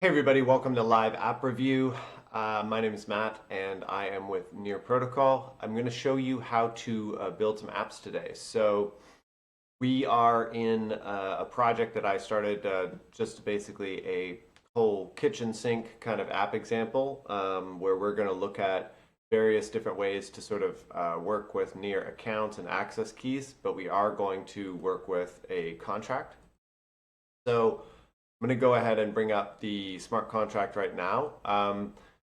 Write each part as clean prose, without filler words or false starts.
Hey everybody, welcome to Live App Review. My name is Matt and I am with Near Protocol. I'm going to show you how to build some apps today. So we are in a project that I started just basically a whole kitchen sink kind of app example where we're going to look at various different ways to sort of work with Near accounts and access keys, but we are going to work with a contract. So I'm going to go ahead and bring up the smart contract right now.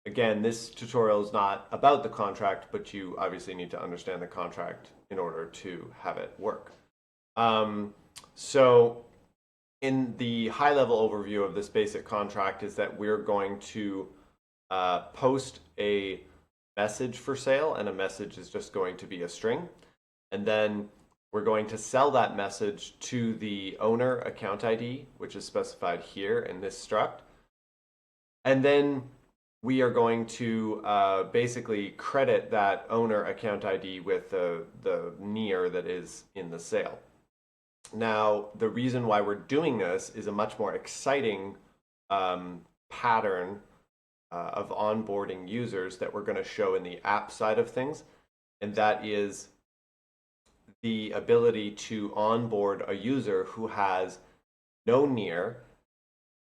Again, this tutorial is not about the contract, but you obviously need to understand the contract in order to have it work. So in the high-level overview of this basic contract is that we're going to post a message for sale, and a message is just going to be a string. And then we're going to sell that message to the owner account ID, which is specified here in this struct. And then we are going to basically credit that owner account ID with the near that is in the sale. Now, the reason why we're doing this is a much more exciting pattern of onboarding users that we're going to show in the app side of things. And that is the ability to onboard a user who has no near,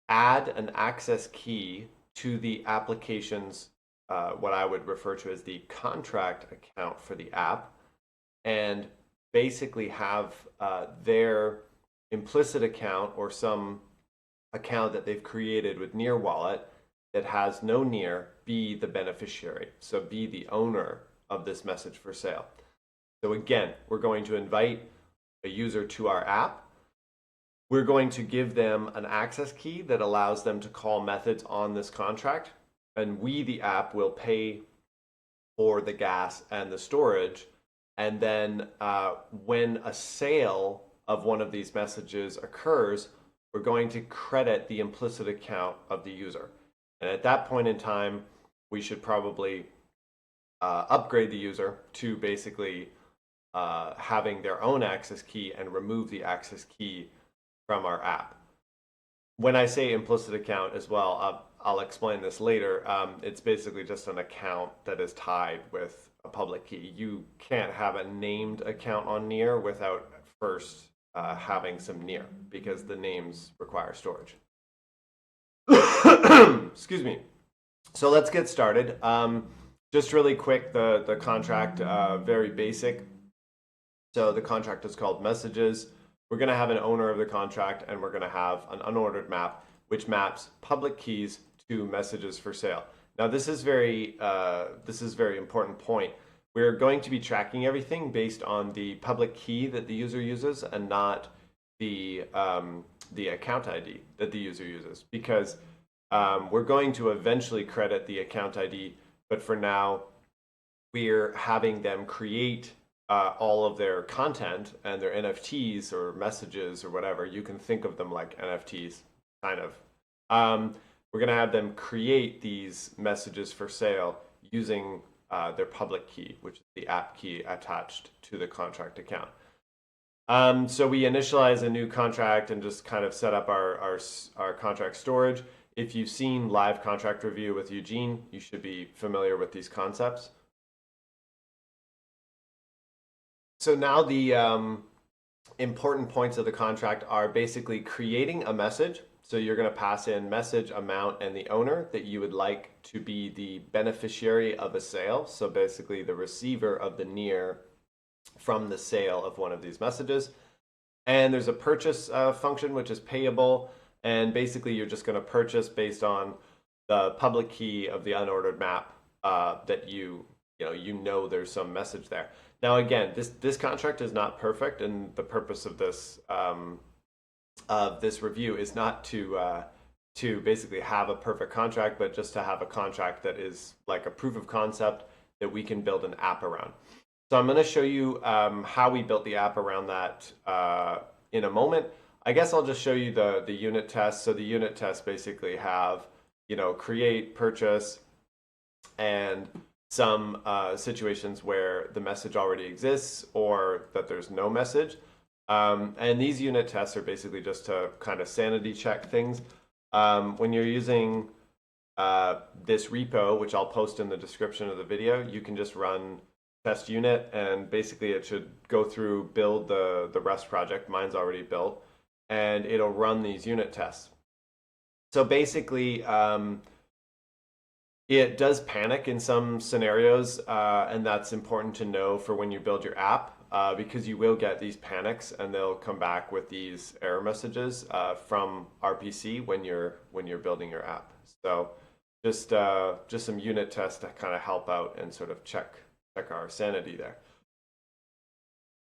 add an access key to the application's, what I would refer to as the contract account for the app, and basically have their implicit account or some account that they've created with Near Wallet that has no near be the beneficiary, so be the owner of this message for sale. So again, we're going to invite a user to our app. We're going to give them an access key that allows them to call methods on this contract. And we, the app, will pay for the gas and the storage. And then when a sale of one of these messages occurs, we're going to credit the implicit account of the user. And at that point in time, we should probably upgrade the user to basically having their own access key and remove the access key from our app. When I say implicit account as well, I'll explain this later. It's basically just an account that is tied with a public key. You can't have a named account on Near without first having some Near, because the names require storage. Excuse me. So let's get started. Just really quick, the contract, very basic. So the contract is called messages. We're going to have an owner of the contract, and we're going to have an unordered map, which maps public keys to messages for sale. Now, this is very important point. We're going to be tracking everything based on the public key that the user uses, and not the account ID that the user uses, because we're going to eventually credit the account ID, but for now, we're having them create all of their content and their NFTs or messages or whatever. You can think of them like NFTs, kind of. We're going to have them create these messages for sale using their public key, which is the app key attached to the contract account. So we initialize a new contract and just kind of set up our contract storage. If you've seen live contract review with Eugene, you should be familiar with these concepts. So now the important points of the contract are basically creating a message. So you're going to pass in message, amount, and the owner that you would like to be the beneficiary of a sale. So basically the receiver of the near from the sale of one of these messages. And there's a purchase function, which is payable. And basically you're just going to purchase based on the public key of the unordered map that you know there's some message there. Now, again, this contract is not perfect, and the purpose of this review is not to basically have a perfect contract, but just to have a contract that is like a proof of concept that we can build an app around. So I'm going to show you how we built the app around that in a moment. I guess I'll just show you the unit tests. So the unit tests basically have, create, purchase, and some situations where the message already exists or that there's no message. And these unit tests are basically just to kind of sanity check things. when you're using this repo, which I'll post in the description of the video, you can just run test unit, and basically it should go through, build the Rust project. Mine's already built, and it'll run these unit tests. So basically, it does panic in some scenarios, and that's important to know for when you build your app, because you will get these panics, and they'll come back with these error messages from RPC when you're building your app. So just some unit tests to kind of help out and sort of check our sanity there.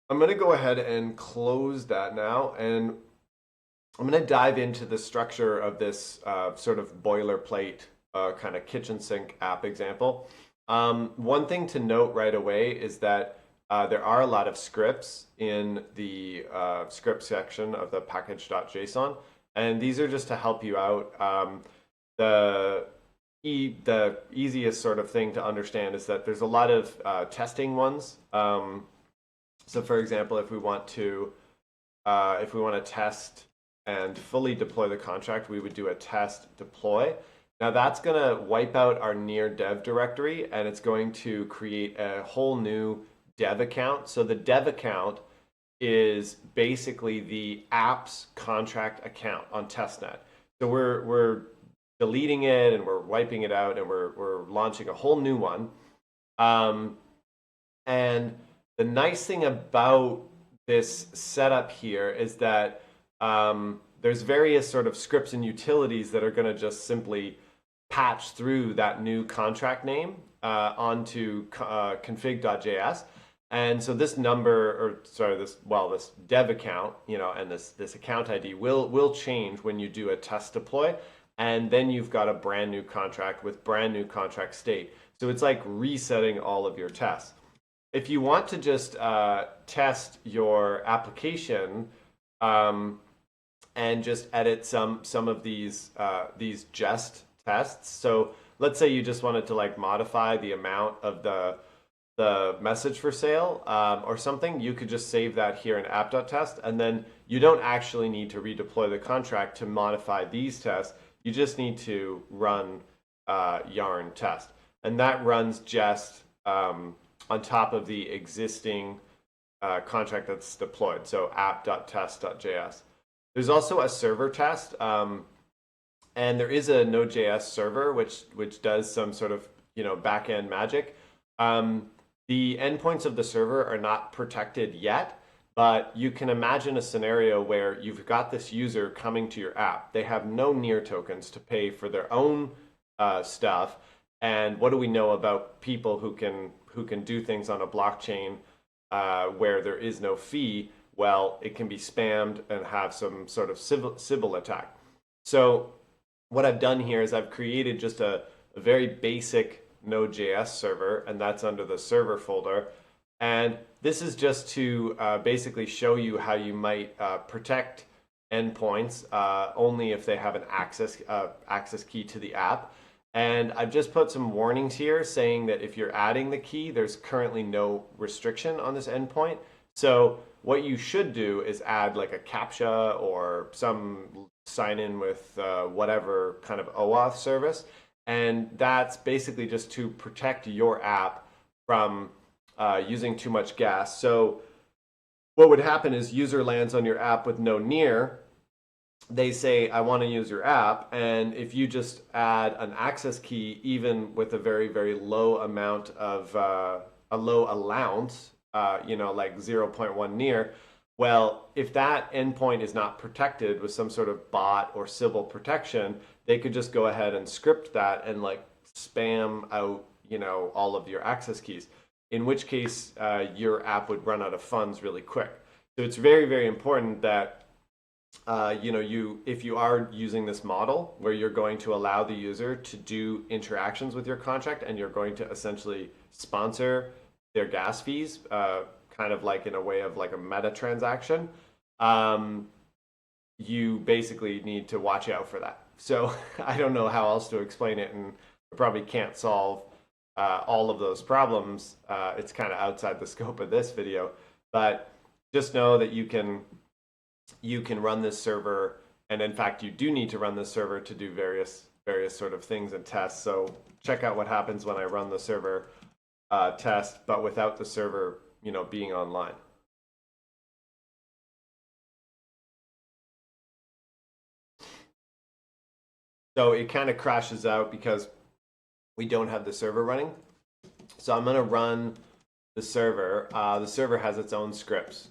I'm going to go ahead and close that now, and I'm going to dive into the structure of this sort of boilerplate kind of kitchen sink app example. One thing to note right away is that there are a lot of scripts in the script section of the package.json, and these are just to help you out. The easiest sort of thing to understand is that there's a lot of testing ones. So for example, if we want to test and fully deploy the contract, we would do a test deploy. Now that's going to wipe out our near dev directory, and it's going to create a whole new dev account. So the dev account is basically the app's contract account on testnet. So we're deleting it, and we're wiping it out, and we're launching a whole new one. And the nice thing about this setup here is that there's various sort of scripts and utilities that are going to just simply patch through that new contract name onto config.js. And so this this dev account, and this account ID will change when you do a test deploy, and then you've got a brand new contract with brand new contract state. So it's like resetting all of your tests. If you want to just test your application and just edit some of these jest tests. So let's say you just wanted to like modify the amount of the message for sale or something, you could just save that here in app.test, and then you don't actually need to redeploy the contract to modify these tests. You just need to run yarn test, and that runs jest on top of the existing contract that's deployed. So app.test.js. There's also a server test, and there is a Node.js server which does some sort of back-end magic. The endpoints of the server are not protected yet, but you can imagine a scenario where you've got this user coming to your app. They have no near tokens to pay for their own stuff. And what do we know about people who can do things on a blockchain where there is no fee? Well, it can be spammed and have some sort of Sybil attack. So what I've done here is I've created just a very basic Node.js server, and that's under the server folder. And this is just to basically show you how you might protect endpoints only if they have an access key to the app. And I've just put some warnings here saying that if you're adding the key, there's currently no restriction on this endpoint. So what you should do is add like a CAPTCHA or some sign in with whatever kind of OAuth service. And that's basically just to protect your app from using too much gas. So what would happen is user lands on your app with no near. They say, I want to use your app. And if you just add an access key, even with a very, very low amount of a low allowance, like 0.1 near, well, if that endpoint is not protected with some sort of bot or Sybil protection, they could just go ahead and script that and like spam out, all of your access keys, in which case your app would run out of funds really quick. So it's very, very important that if you are using this model where you're going to allow the user to do interactions with your contract, and you're going to essentially sponsor their gas fees, kind of like in a way of like a meta transaction, you basically need to watch out for that. So I don't know how else to explain it, and I probably can't solve all of those problems. It's kind of outside the scope of this video, but just know that you can run this server And in fact, you do need to run the server to do various sort of things and tests. So check out what happens when I run the server test, but without the server, being online. So it kind of crashes out because we don't have the server running. So I'm going to run the server. The server has its own scripts.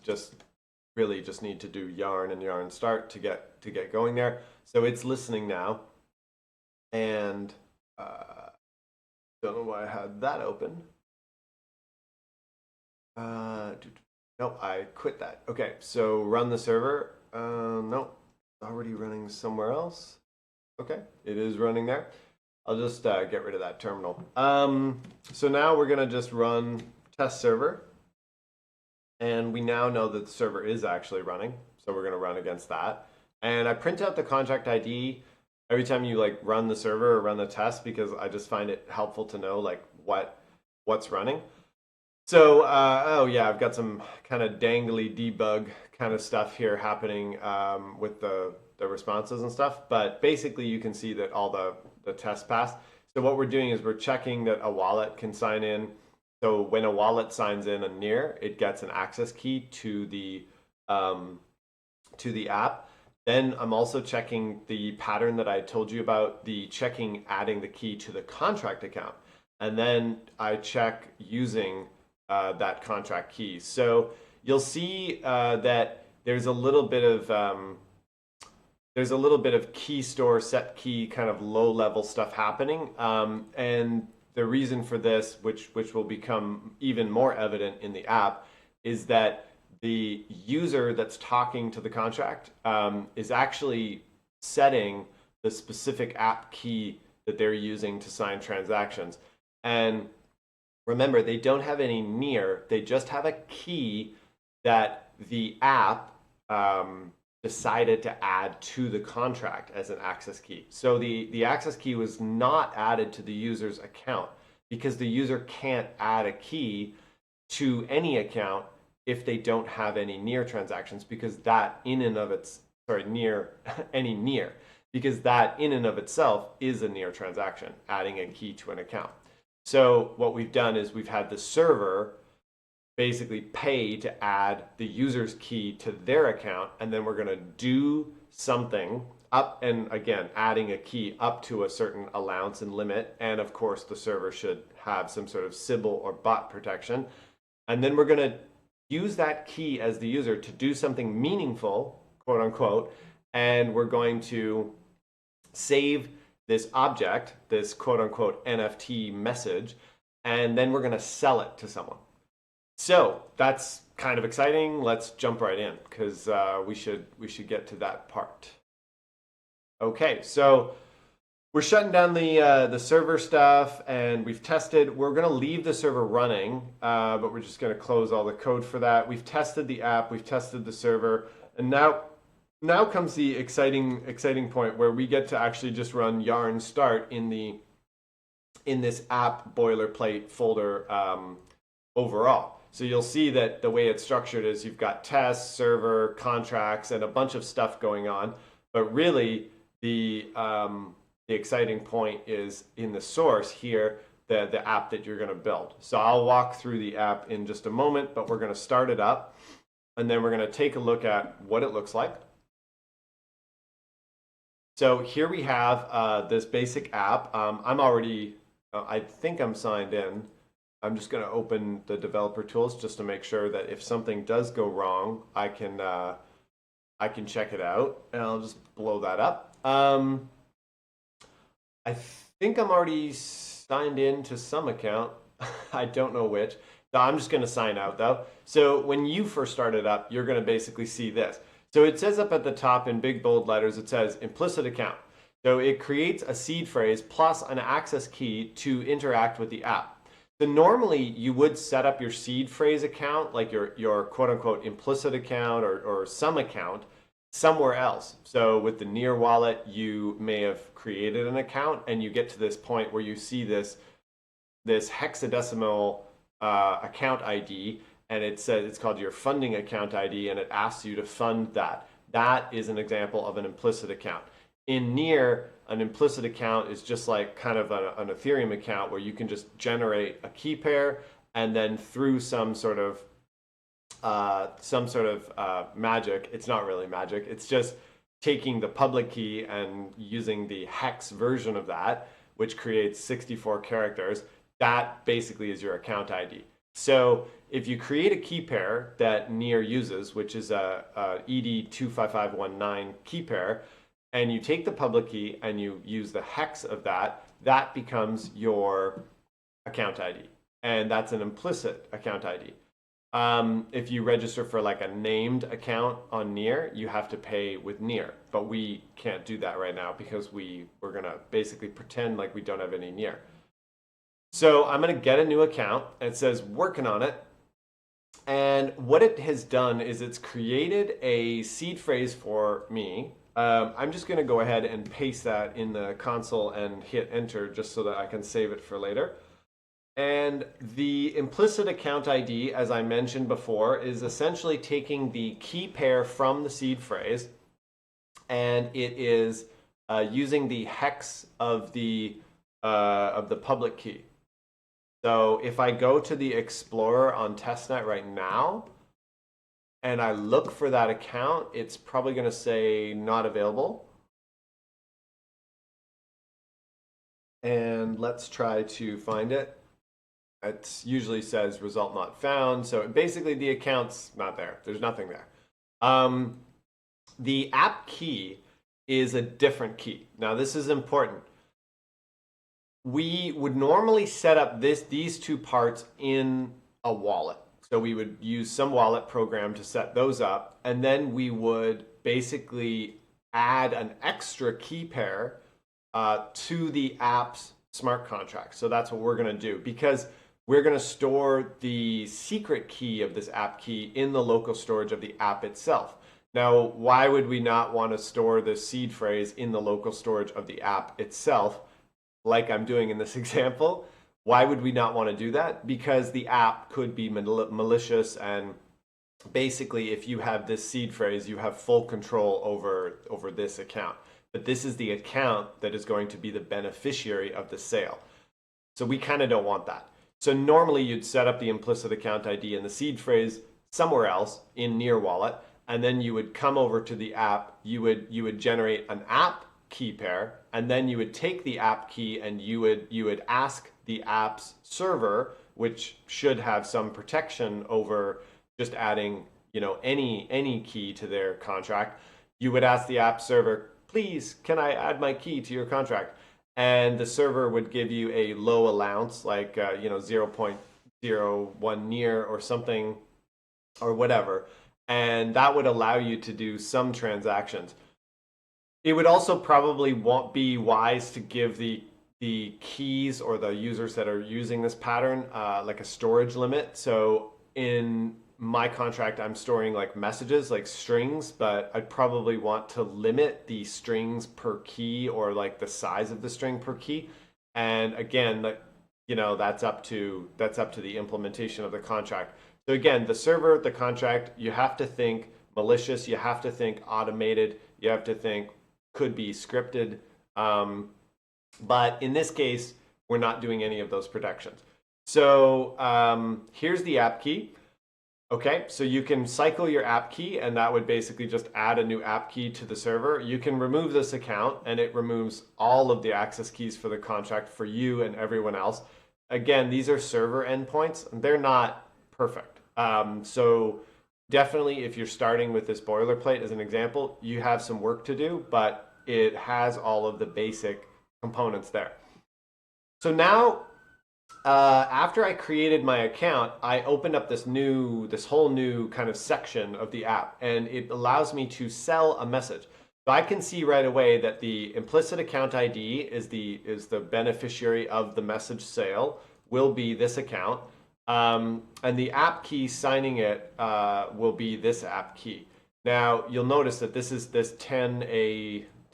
Really just need to do yarn and yarn start to get going there. So it's listening now, and don't know why I had that open. Nope, I quit that. Okay, so run the server. Nope, already running somewhere else. Okay, it is running there. I'll just get rid of that terminal. So now we're gonna just run test server. And we now know that the server is actually running. So we're gonna run against that. And I print out the contract ID every time you run the server or run the test, because I just find it helpful to know what's running. So, oh yeah, I've got some kind of dangly debug kind of stuff here happening with the responses and stuff. But basically you can see that all the tests passed. So what we're doing is we're checking that a wallet can sign in. So when a wallet signs in a NEAR, it gets an access key to the app. Then I'm also checking the pattern that I told you about, adding the key to the contract account. And then I check using that contract key. So you'll see that there's a little bit of key store, set key, kind of low level stuff happening. And the reason for this, which will become even more evident in the app, is that the user that's talking to the contract is actually setting the specific app key that they're using to sign transactions. And remember, they don't have any NEAR, they just have a key that the app decided to add to the contract as an access key. So the access key was not added to the user's account, because the user can't add a key to any account if they don't have any NEAR transactions, because that in and of its, any NEAR, because that in and of itself is a NEAR transaction, adding a key to an account. So what we've done is we've had the server basically pay to add the user's key to their account, and then we're going to do something up, and again, adding a key up to a certain allowance and limit, and of course the server should have some sort of Sybil or bot protection, and then we're going to use that key as the user to do something meaningful, quote unquote, and we're going to save this object, this quote unquote NFT message, and then we're going to sell it to someone. So that's kind of exciting. Let's jump right in, because we should get to that part. Okay, so we're shutting down the server stuff, and we've tested. We're going to leave the server running, but we're just going to close all the code for that. We've tested the app, we've tested the server, and now comes the exciting point where we get to actually just run yarn start in this app boilerplate folder overall. So you'll see that the way it's structured is you've got tests, server, contracts, and a bunch of stuff going on. But really, the exciting point is in the source here, the app that you're going to build. So I'll walk through the app in just a moment, but we're going to start it up, and then we're going to take a look at what it looks like. So here we have this basic app. I think I'm signed in. I'm just going to open the developer tools just to make sure that if something does go wrong, I can check it out, and I'll just blow that up. I think I'm already signed in to some account. I don't know which. So I'm just going to sign out though. So when you first start it up, you're going to basically see this. So it says up at the top in big bold letters, it says implicit account. So it creates a seed phrase plus an access key to interact with the app. So normally you would set up your seed phrase account, like your quote unquote implicit account or some account, somewhere else. So with the NEAR wallet, you may have created an account, and you get to this point where you see this hexadecimal account ID, and it says it's called your funding account ID, and it asks you to fund that. that is an example of an implicit account. In Near, an implicit account is just like kind of an Ethereum account where you can just generate a key pair, and then through some sort of magic. It's not really magic. It's just taking the public key and using the hex version of that, which creates 64 characters. That basically is your account ID. So if you create a key pair that Near uses, which is a ED25519 key pair, and you take the public key and you use the hex of that, that becomes your account ID. And that's an implicit account ID. If you register for like a named account on Near, you have to pay with Near, but we can't do that right now because we're gonna basically pretend like we don't have any Near. So I'm gonna get a new account, and it says working on it. And what it has done is it's created a seed phrase for me. I'm just gonna go ahead and paste that in the console and hit enter just so that I can save it for later. And the implicit account ID, as I mentioned before, is essentially taking the key pair from the seed phrase, and it is using the hex of the public key. So if I go to the Explorer on testnet right now, and I look for that account, it's probably going to say not available. And let's try to find it. It usually says result not found. So basically the account's not there. There's nothing there. The app key is a different key. Now this is important. We would normally set up these two parts in a wallet. So we would use some wallet program to set those up, and then we would basically add an extra key pair to the app's smart contract. So that's what we're going to do, because we're going to store the secret key of this app key in the local storage of the app itself. Now, why would we not want to store the seed phrase in the local storage of the app itself, like I'm doing in this example? Why would we not want to do that? Because the app could be malicious, and basically if you have this seed phrase, you have full control over this account. But this is the account that is going to be the beneficiary of the sale. So we kind of don't want that. So normally you'd set up the implicit account ID and the seed phrase somewhere else in Near Wallet, and then you would come over to the app, you would generate an app key pair, and then you would take the app key and you would ask the app's server, which should have some protection over just adding, any key to their contract. You would ask the app server, please, can I add my key to your contract? And the server would give you a low allowance, like 0.01 Near or something, or whatever, and that would allow you to do some transactions. It would also probably be wise to give the keys or the users that are using this pattern like a storage limit. So in my contract, I'm storing like messages, like strings, but I'd probably want to limit the strings per key, or like the size of the string per key. And again, that's up to the implementation of the contract. So again, the server, the contract, you have to think malicious, you have to think automated, you have to think could be scripted. But in this case, we're not doing any of those protections. So here's the app key. Okay, so you can cycle your app key, and that would basically just add a new app key to the server. You can remove this account, and it removes all of the access keys for the contract for you and everyone else. Again, these are server endpoints. They're not perfect. So definitely, if you're starting with this boilerplate as an example, you have some work to do, but it has all of the basic components there. So now, after I created my account, I opened up this whole new kind of section of the app, and it allows me to sell a message. So I can see right away that the implicit account ID is the beneficiary of the message sale, will be this account, and the app key signing it will be this app key. Now you'll notice that this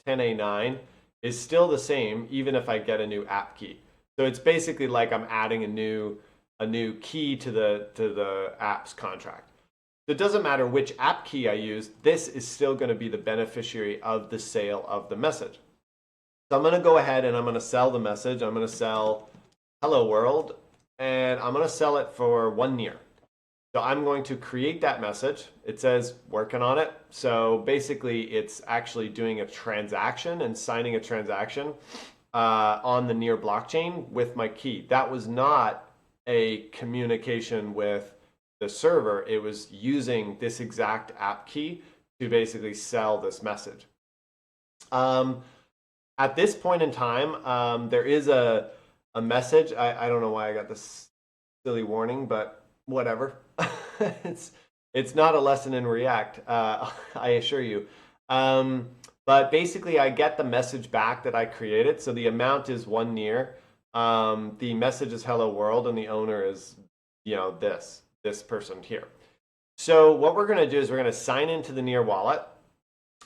10A9 is still the same even if I get a new app key. So it's basically like I'm adding a new key to the app's contract. it doesn't matter which app key I use, this is still going to be the beneficiary of the sale of the message. So I'm going to go ahead and I'm going to sell the message. I'm going to sell hello world, and I'm going to sell it for 1 near. So I'm going to create that message. It says working on it. So basically it's actually doing a transaction and signing a transaction on the near blockchain with my key. That was not a communication with the server. It was using this exact app key to basically sell this message. At this point in time, there is a message. I don't know why I got this silly warning, but whatever. It's not a lesson in React, I assure you. But basically, I get the message back that I created. So the amount is 1 near. The message is hello world, and the owner is, this person here. So what we're going to do is we're going to sign into the near wallet.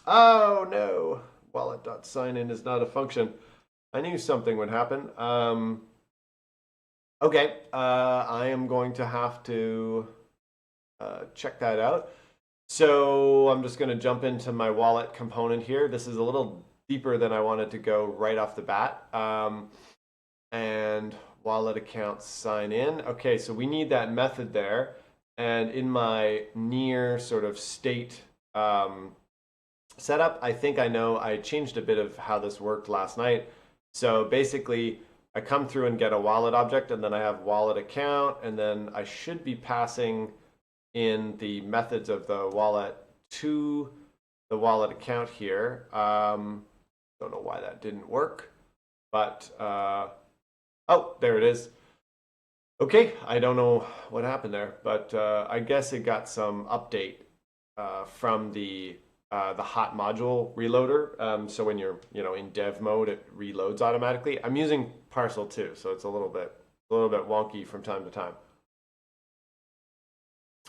Oh no, wallet.signin is not a function. I knew something would happen. Okay, I am going to have to check that out. So I'm just going to jump into my wallet component here. This is a little deeper than I wanted to go right off the bat. And wallet account sign in. Okay, so we need that method there. And in my near sort of state setup, I think I know I changed a bit of how this worked last night. So basically, I come through and get a wallet object, and then I have wallet account, and then I should be passing in the methods of the wallet to the wallet account here. Don't know why that didn't work, but oh, there it is. Okay, I don't know what happened there, but I guess it got some update from the hot module reloader. So when you're in dev mode, it reloads automatically. I'm using Parcel 2, so it's a little bit wonky from time to time.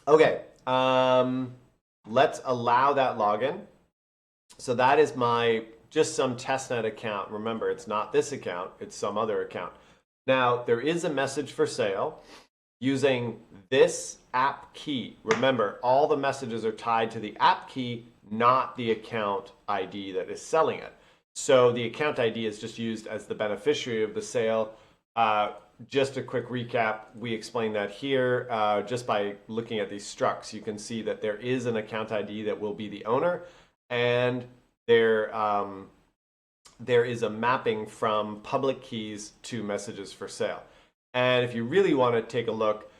Okay, let's allow that login. So that is my just some testnet account. Remember, it's not this account, it's some other account. Now, there is a message for sale using this app key. Remember, all the messages are tied to the app key, not the account ID that is selling it. So the account ID is just used as the beneficiary of the sale. Just a quick recap, we explained that here. Just by looking at these structs, you can see that there is an account ID that will be the owner, and there is a mapping from public keys to messages for sale. And if you really want to take a look,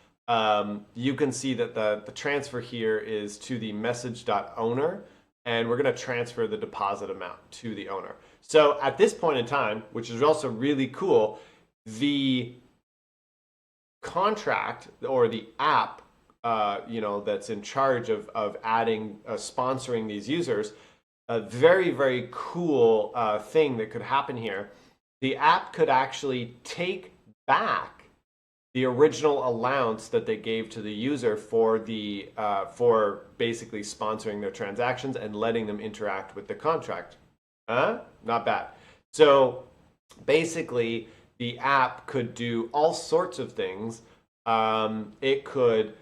you can see that the transfer here is to the message.owner, and we're going to transfer the deposit amount to the owner. So at this point in time, which is also really cool, the contract or the app that's in charge of adding sponsoring these users, a very, very cool thing that could happen here. The app could actually take back the original allowance that they gave to the user for basically sponsoring their transactions and letting them interact with the contract. Not bad. So basically, the app could do all sorts of things. It could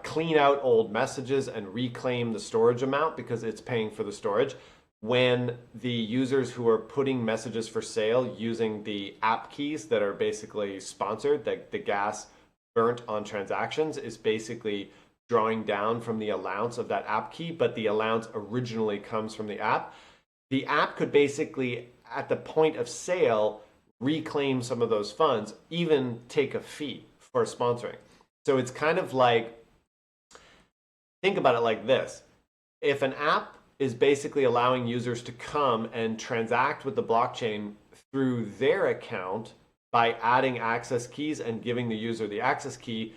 clean out old messages and reclaim the storage amount because it's paying for the storage. When the users who are putting messages for sale using the app keys that are basically sponsored, the gas burnt on transactions is basically drawing down from the allowance of that app key, but the allowance originally comes from the app. The app could basically, at the point of sale, reclaim some of those funds, even take a fee for sponsoring. So it's kind of like, think about it like this. If an app is basically allowing users to come and transact with the blockchain through their account by adding access keys and giving the user the access key,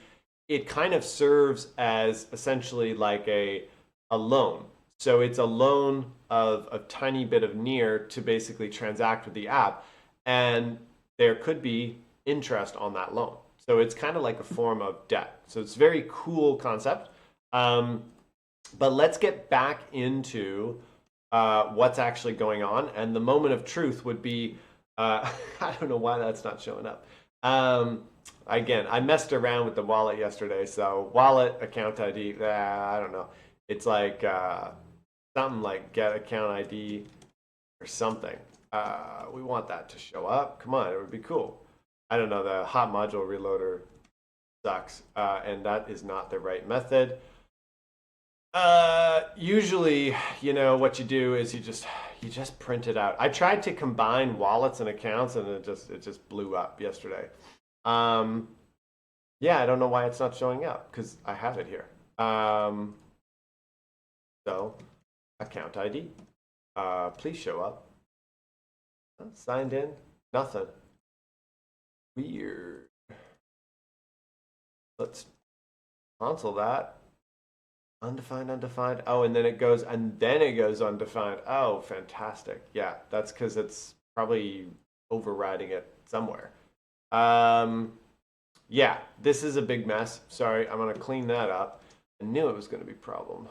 it kind of serves as essentially like a loan. So it's a loan of a tiny bit of near to basically transact with the app, and there could be interest on that loan. So it's kind of like a form of debt. So it's a very cool concept. But let's get back into what's actually going on. And the moment of truth would be, I don't know why that's not showing up. Again, I messed around with the wallet yesterday, so wallet account ID, I don't know. It's like something like get account ID or something. We want that to show up. Come on, it would be cool. I don't know, the hot module reloader sucks, and that is not the right method. Usually, you know, what you do is you just print it out. I tried to combine wallets and accounts, and it just blew up yesterday. Yeah, I don't know why it's not showing up because I have it here. So, account ID, please show up. Signed in, nothing. Weird. Let's cancel that. Undefined, undefined. Oh, and then it goes undefined. Oh, fantastic. Yeah, that's because it's probably overriding it somewhere. Yeah, this is a big mess. Sorry, I'm gonna clean that up. I knew it was gonna be a problem.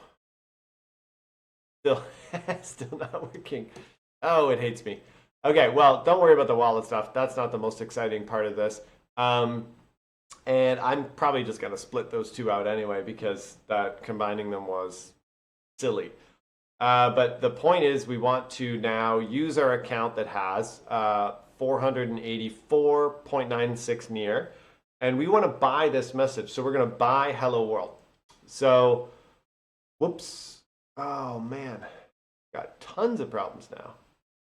Still not working. Oh, it hates me. Okay, well, don't worry about the wallet stuff. That's not the most exciting part of this. And I'm probably just going to split those two out anyway because that combining them was silly. But the point is we want to now use our account that has 484.96 near, and we want to buy this message. So we're going to buy hello world. So, whoops. Oh, man. Got tons of problems now.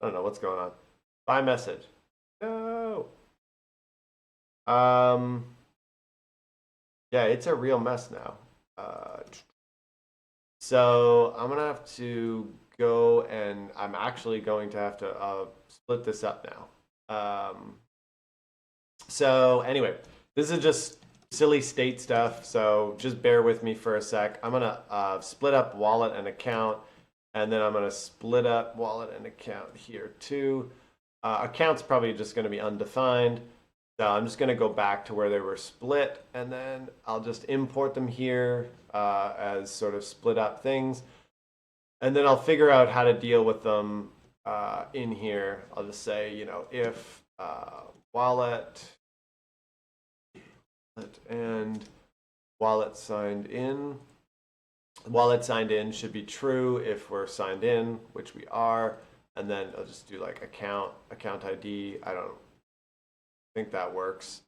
I don't know what's going on. Buy message. No. Yeah, it's a real mess now. So I'm gonna have to go, and I'm actually going to have to split this up now. So anyway, this is just silly state stuff. So just bear with me for a sec. I'm gonna split up wallet and account, and then I'm gonna split up wallet and account here too. Account's probably just gonna be undefined. So I'm just going to go back to where they were split, and then I'll just import them here as sort of split up things. And then I'll figure out how to deal with them in here. I'll just say, you know, if wallet and wallet signed in. Wallet signed in should be true if we're signed in, which we are. And then I'll just do like account ID. I don't think that works.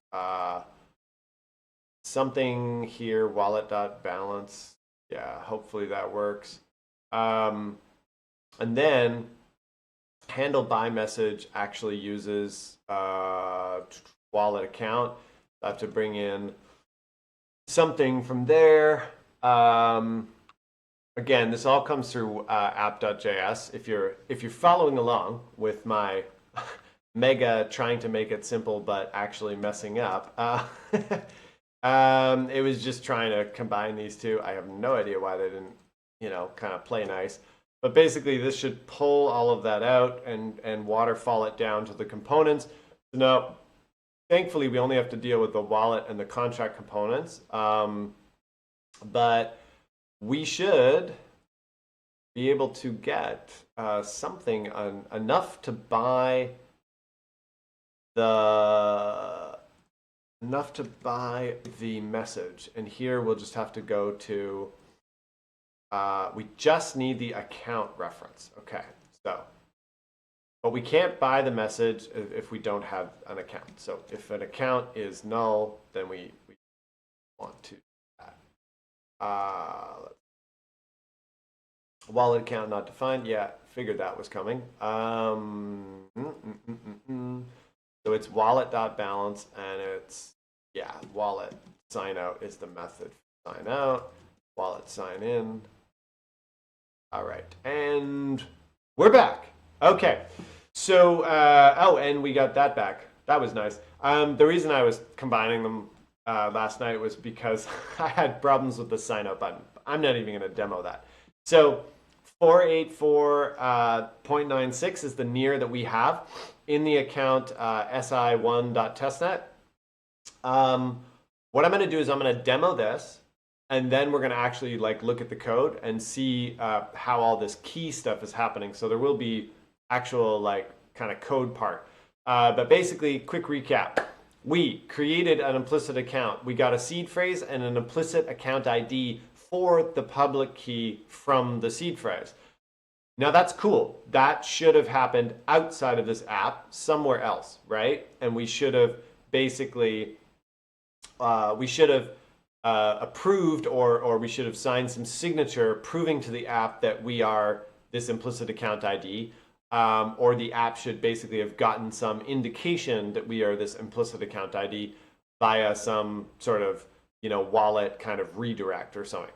Something here, wallet.balance. Yeah, hopefully that works. And then handle by message actually uses wallet account. I have to bring in something from there. Again, this all comes through app.js. If you're following along with my mega trying to make it simple but actually messing up, it was just trying to combine these two. I have no idea why they didn't, kind of play nice. But basically, this should pull all of that out and waterfall it down to the components. So now, thankfully, we only have to deal with the wallet and the contract components. But we should be able to get something enough to buy the message. And here we'll just have to go to we just need the account reference. Okay, so but we can't buy the message if we don't have an account. So if an account is null, then we want to do that. Wallet account not defined. Yeah, figured that was coming. So it's wallet.balance, and it's, wallet sign out is the method for sign out. Wallet sign in. All right, and we're back. Okay, so, and we got that back. That was nice. The reason I was combining them last night was because I had problems with the sign out button. I'm not even going to demo that. So 484.96 is the near that we have in the account si1.testnet. What I'm going to do is I'm going to demo this, and then we're going to actually look at the code and see how all this key stuff is happening. So there will be actual kind of code part. But basically, quick recap. we created an implicit account. We got a seed phrase and an implicit account ID for the public key from the seed phrase. Now that's cool. That should have happened outside of this app somewhere else, right? And we should have basically, approved or we should have signed some signature proving to the app that we are this implicit account ID, or the app should basically have gotten some indication that we are this implicit account ID via some sort of, wallet kind of redirect or something.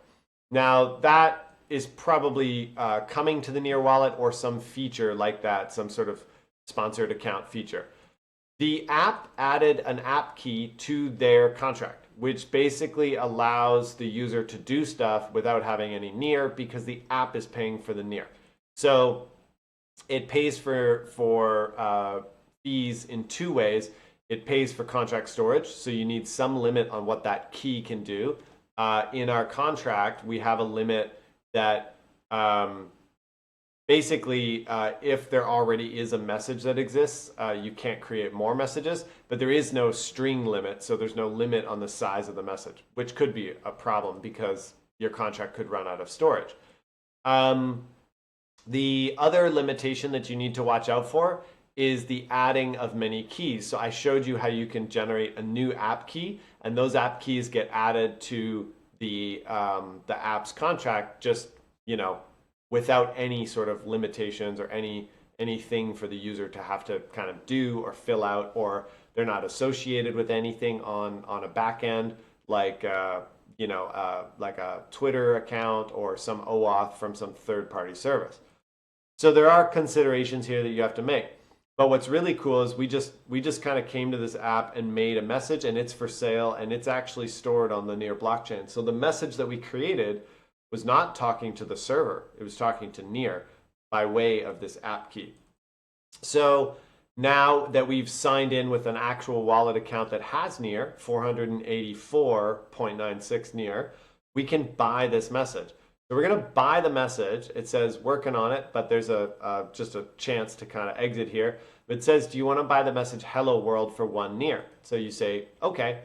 Now that is probably coming to the Near wallet or some feature like that, some sort of sponsored account feature. The app added an app key to their contract, which basically allows the user to do stuff without having any Near because the app is paying for the Near. So it pays for fees in two ways. It pays for contract storage, so you need some limit on what that key can do. In our contract, we have a limit that basically, if there already is a message that exists, you can't create more messages, but there is no string limit, so there's no limit on the size of the message, which could be a problem because your contract could run out of storage. The other limitation that you need to watch out for is the adding of many keys. So I showed you how you can generate a new app key, and those app keys get added to the app's contract just, without any sort of limitations or anything for the user to have to kind of do or fill out, or they're not associated with anything on a back end like like a Twitter account or some OAuth from some third-party service. So there are considerations here that you have to make. But what's really cool is we just kind of came to this app and made a message, and it's for sale, and it's actually stored on the Near blockchain. So the message that we created was not talking to the server. It was talking to Near by way of this app key. So now that we've signed in with an actual wallet account that has Near, 484.96 Near, we can buy this message. So we're going to buy the message. It says working on it, but there's just a chance to kind of exit here. It says, do you want to buy the message hello world for 1 Near? So you say, okay.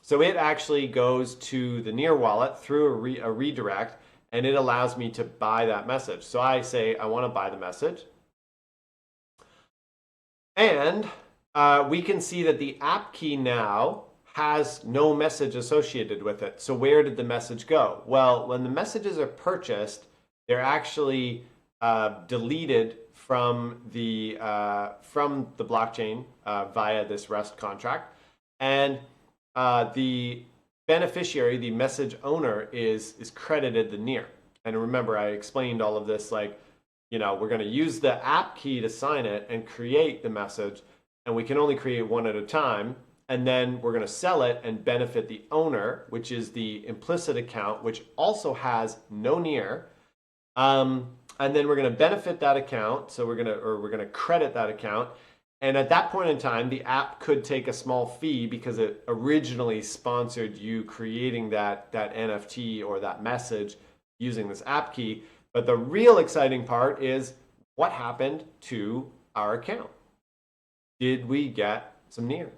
So it actually goes to the Near wallet through a redirect, and it allows me to buy that message. So I say, I want to buy the message. And we can see that the app key now has no message associated with it. So where did the message go? Well, when the messages are purchased, they're actually deleted from the blockchain via this REST contract, and the beneficiary, the message owner, is credited the Near. And remember, I explained all of this, like, we're going to use the app key to sign it and create the message, and we can only create one at a time. And then we're going to sell it and benefit the owner, which is the implicit account, which also has no Near. And then we're going to benefit that account. So we're going to credit that account. And at that point in time, the app could take a small fee because it originally sponsored you creating that NFT or that message using this app key. But the real exciting part is what happened to our account. Did we get some Near?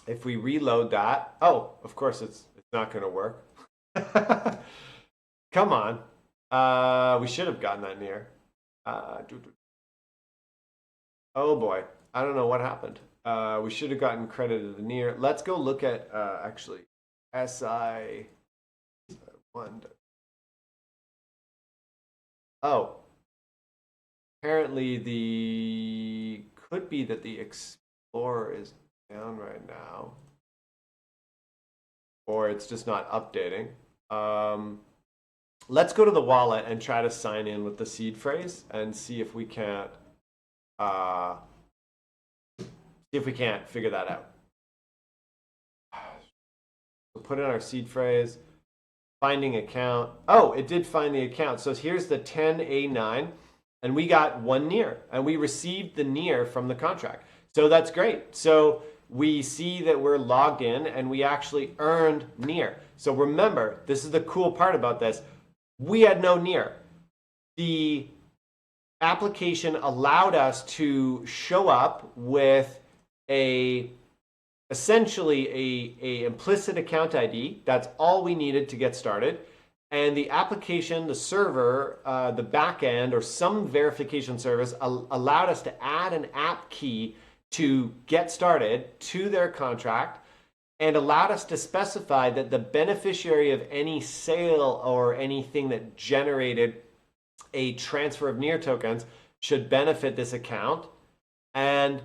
If we reload that, oh, of course it's not going to work. Come on. We should have gotten that Near. Oh boy, I don't know what happened. We should have gotten credited the Near. Let's go look at actually SI1. Oh, apparently could be that the Explorer is down right now, or it's just not updating. Let's go to the wallet and try to sign in with the seed phrase and see if we can't figure that out. We'll put in our seed phrase, finding account. Oh, it did find the account. So here's the 10A9, and we got 1 Near, and we received the Near from the contract. So that's great. So we see that we're logged in and we actually earned Near. So remember, this is the cool part about this. We had no Near. The application allowed us to show up with essentially a implicit account ID. That's all we needed to get started. And the application, the server, the backend, or some verification service allowed us to add an app key to get started to their contract, and allowed us to specify that the beneficiary of any sale or anything that generated a transfer of NEAR tokens should benefit this account. And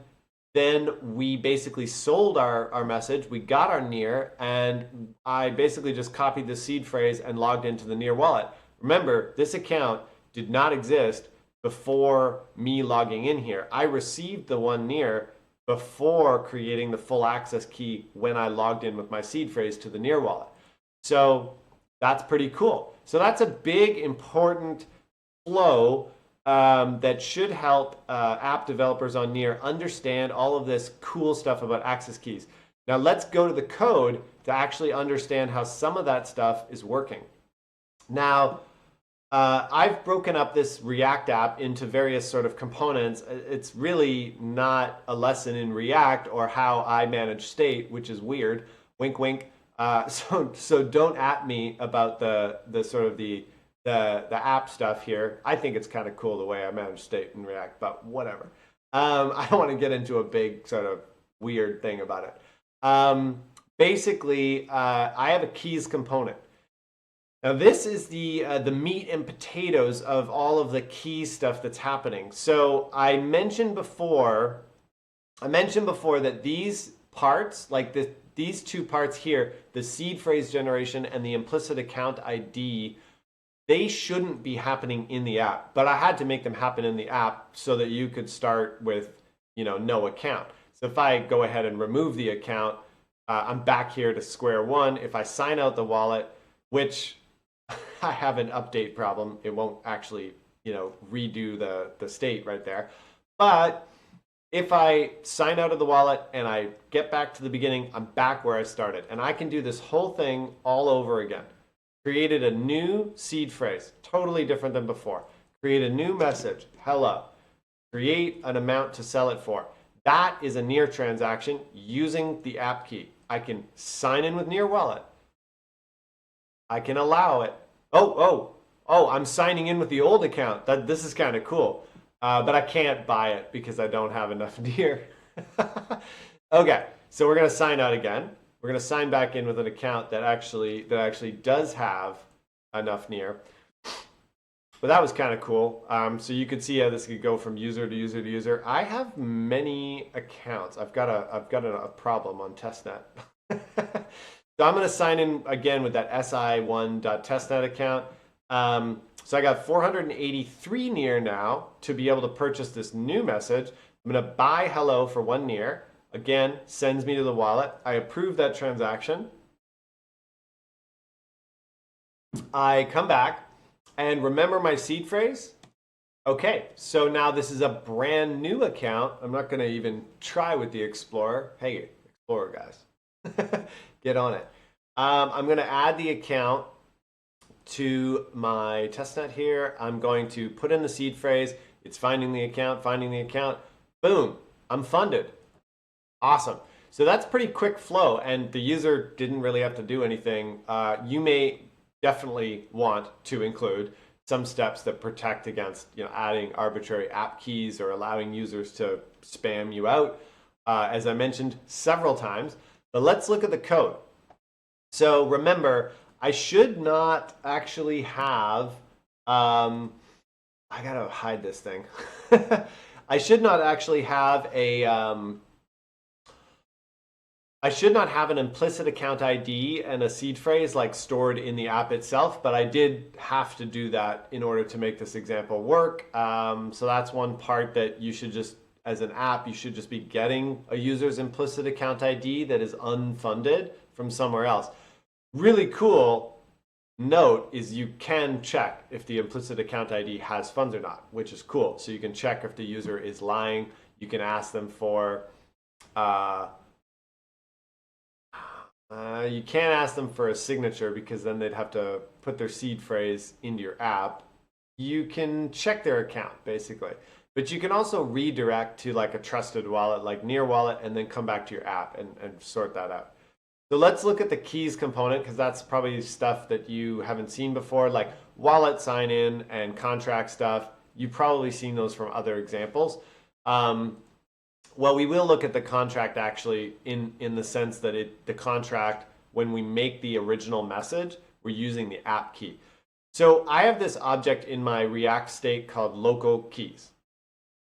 then we basically sold our message, we got our NEAR, and I basically just copied the seed phrase and logged into the NEAR wallet. Remember, this account did not exist before me logging in here. I received the one NEAR before creating the full access key when I logged in with my seed phrase to the NEAR wallet. So that's pretty cool. So that's a big, important flow that should help app developers on NEAR understand all of this cool stuff about access keys. Now let's go to the code to actually understand how some of that stuff is working. Now, I've broken up this React app into various sort of components. It's really not a lesson in React or how I manage state, which is weird. Wink, wink. So don't at me about the sort of the app stuff here. I think it's kind of cool the way I manage state in React, but whatever. I don't want to get into a big sort of weird thing about it. Basically, I have a keys component. Now this is the meat and potatoes of all of the key stuff that's happening. So I mentioned before that these parts, like these two parts here, the seed phrase generation and the implicit account ID, they shouldn't be happening in the app, but I had to make them happen in the app so that you could start with, no account. So if I go ahead and remove the account, I'm back here to square one. If I sign out the wallet, which I have an update problem, it won't actually, redo the state right there. But if I sign out of the wallet and I get back to the beginning, I'm back where I started. And I can do this whole thing all over again. Created a new seed phrase, totally different than before. Create a new message, hello. Create an amount to sell it for. That is a NEAR transaction using the app key. I can sign in with NEAR wallet. I can allow it. Oh, I'm signing in with the old account. This is kind of cool. But I can't buy it because I don't have enough NEAR. Okay, so we're going to sign out again. We're going to sign back in with an account that actually does have enough NEAR. But that was kind of cool. So you could see how this could go from user to user to user. I have many accounts. I've got a problem on testnet. So I'm going to sign in again with that si1.testnet account. So I got 483 NEAR now to be able to purchase this new message. I'm going to buy hello for 1 NEAR. Again, sends me to the wallet. I approve that transaction. I come back and remember my seed phrase. Okay, so now this is a brand new account. I'm not going to even try with the Explorer. Hey, Explorer guys, get on it. I'm going to add the account to my testnet here. I'm going to put in the seed phrase. It's finding the account. Boom, I'm funded. Awesome. So that's pretty quick flow, and the user didn't really have to do anything. You may definitely want to include some steps that protect against adding arbitrary app keys or allowing users to spam you out, as I mentioned several times. But let's look at the code. So remember, I should not actually have, I gotta hide this thing. I should not actually have I should not have an implicit account ID and a seed phrase like stored in the app itself, but I did have to do that in order to make this example work. So that's one part that you should just, as an app, you should just be getting a user's implicit account ID that is unfunded from somewhere else. Really cool note is you can check if the implicit account ID has funds or not, which is cool. So you can check if the user is lying. You can ask them for, you can't ask them for a signature because then they'd have to put their seed phrase into your app. you can check their account basically. But you can also redirect to like a trusted wallet like Near Wallet and then come back to your app and sort that out. So let's look at the keys component because that's probably stuff that you haven't seen before, like wallet sign in and contract stuff. You've probably seen those from other examples. Well, we will look at the contract actually in the sense that the contract, when we make the original message, we're using the app key. So I have this object in my React state called local keys.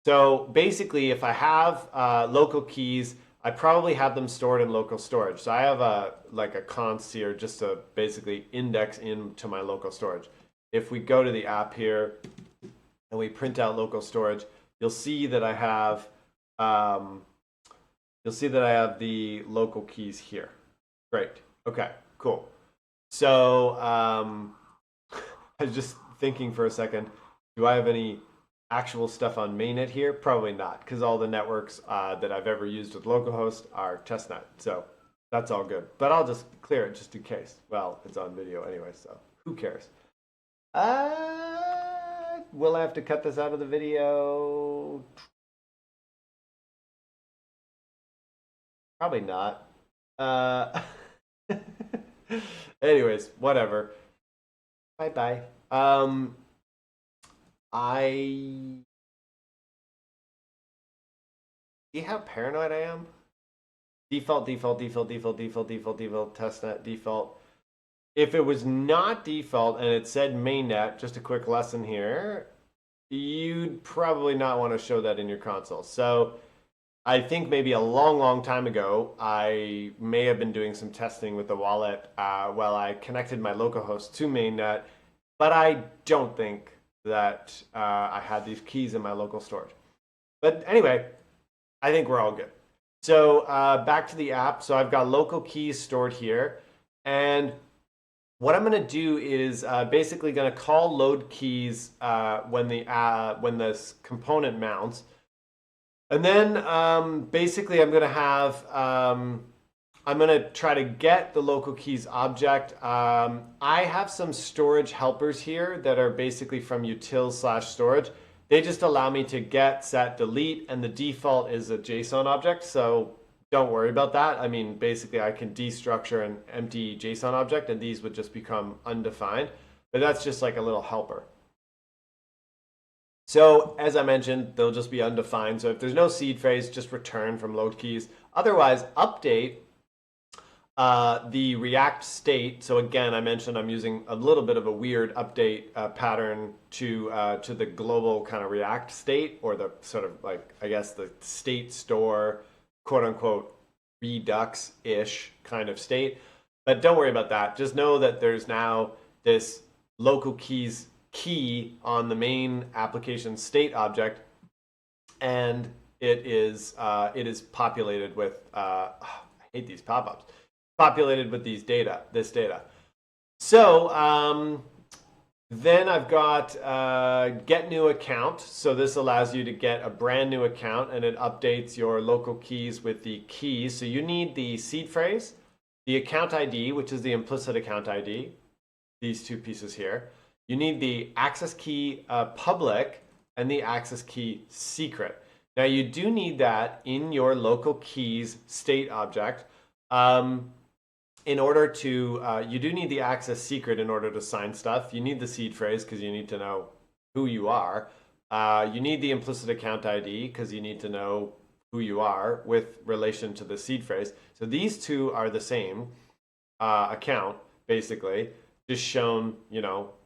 So basically, if I have local keys, I probably have them stored in local storage. So I have like a const here just to basically index into my local storage. If we go to the app here and we print out local storage, you'll see that I have the local keys here. Great. Okay. Cool. So I was just thinking for a second. Do I have any actual stuff on mainnet here? Probably not, because all the networks that I've ever used with localhost are testnet. So that's all good. But I'll just clear it just in case. Well, it's on video anyway, so who cares? Will I have to cut this out of the video? Probably not. Anyways, whatever. Bye-bye. I see how paranoid I am. Default, default, default, default, default, default, default, testnet, default. If it was not default and it said mainnet, just a quick lesson here, you'd probably not want to show that in your console. So I think maybe a long, long time ago, I may have been doing some testing with the wallet while I connected my localhost to mainnet, but I don't think that I had these keys in my local storage. But anyway, I think we're all good. So back to the app. So I've got local keys stored here. And what I'm going to do is basically going to call load keys when this component mounts. And then basically I'm going to have, I'm going to try to get the local keys object. I have some storage helpers here that are basically from util/storage. They just allow me to get, set, delete, and the default is a JSON object. So don't worry about that. I mean, basically I can destructure an empty JSON object and these would just become undefined. But that's just like a little helper. So as I mentioned, they'll just be undefined. So if there's no seed phrase, just return from load keys. Otherwise, update the React state. So again, I mentioned I'm using a little bit of a weird update pattern to the global kind of React state, or the sort of like, I guess, the state store, quote unquote, Redux-ish kind of state. But don't worry about that. Just know that there's now this local keys key on the main application state object, and it is populated with I hate these pop-ups, populated with this data. So then I've got get new account. So this allows you to get a brand new account, and it updates your local keys with the keys. So you need the seed phrase, the account ID, which is the implicit account ID, these two pieces here. You need the access key public and the access key secret. Now you do need that in your local keys state object. In order to, you do need the access secret in order to sign stuff. You need the seed phrase because you need to know who you are. You need the implicit account ID because you need to know who you are with relation to the seed phrase. So these two are the same account, basically, just shown,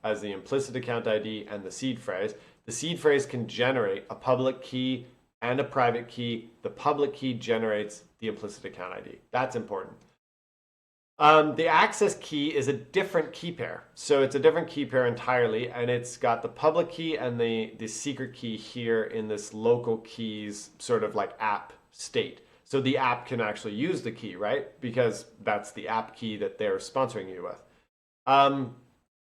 as the implicit account ID and the seed phrase. The seed phrase can generate a public key and a private key. The public key generates the implicit account ID. That's important. The access key is a different key pair. So it's a different key pair entirely, and it's got the public key and the secret key here in this local keys sort of like app state. So the app can actually use the key, right? Because that's the app key that they're sponsoring you with.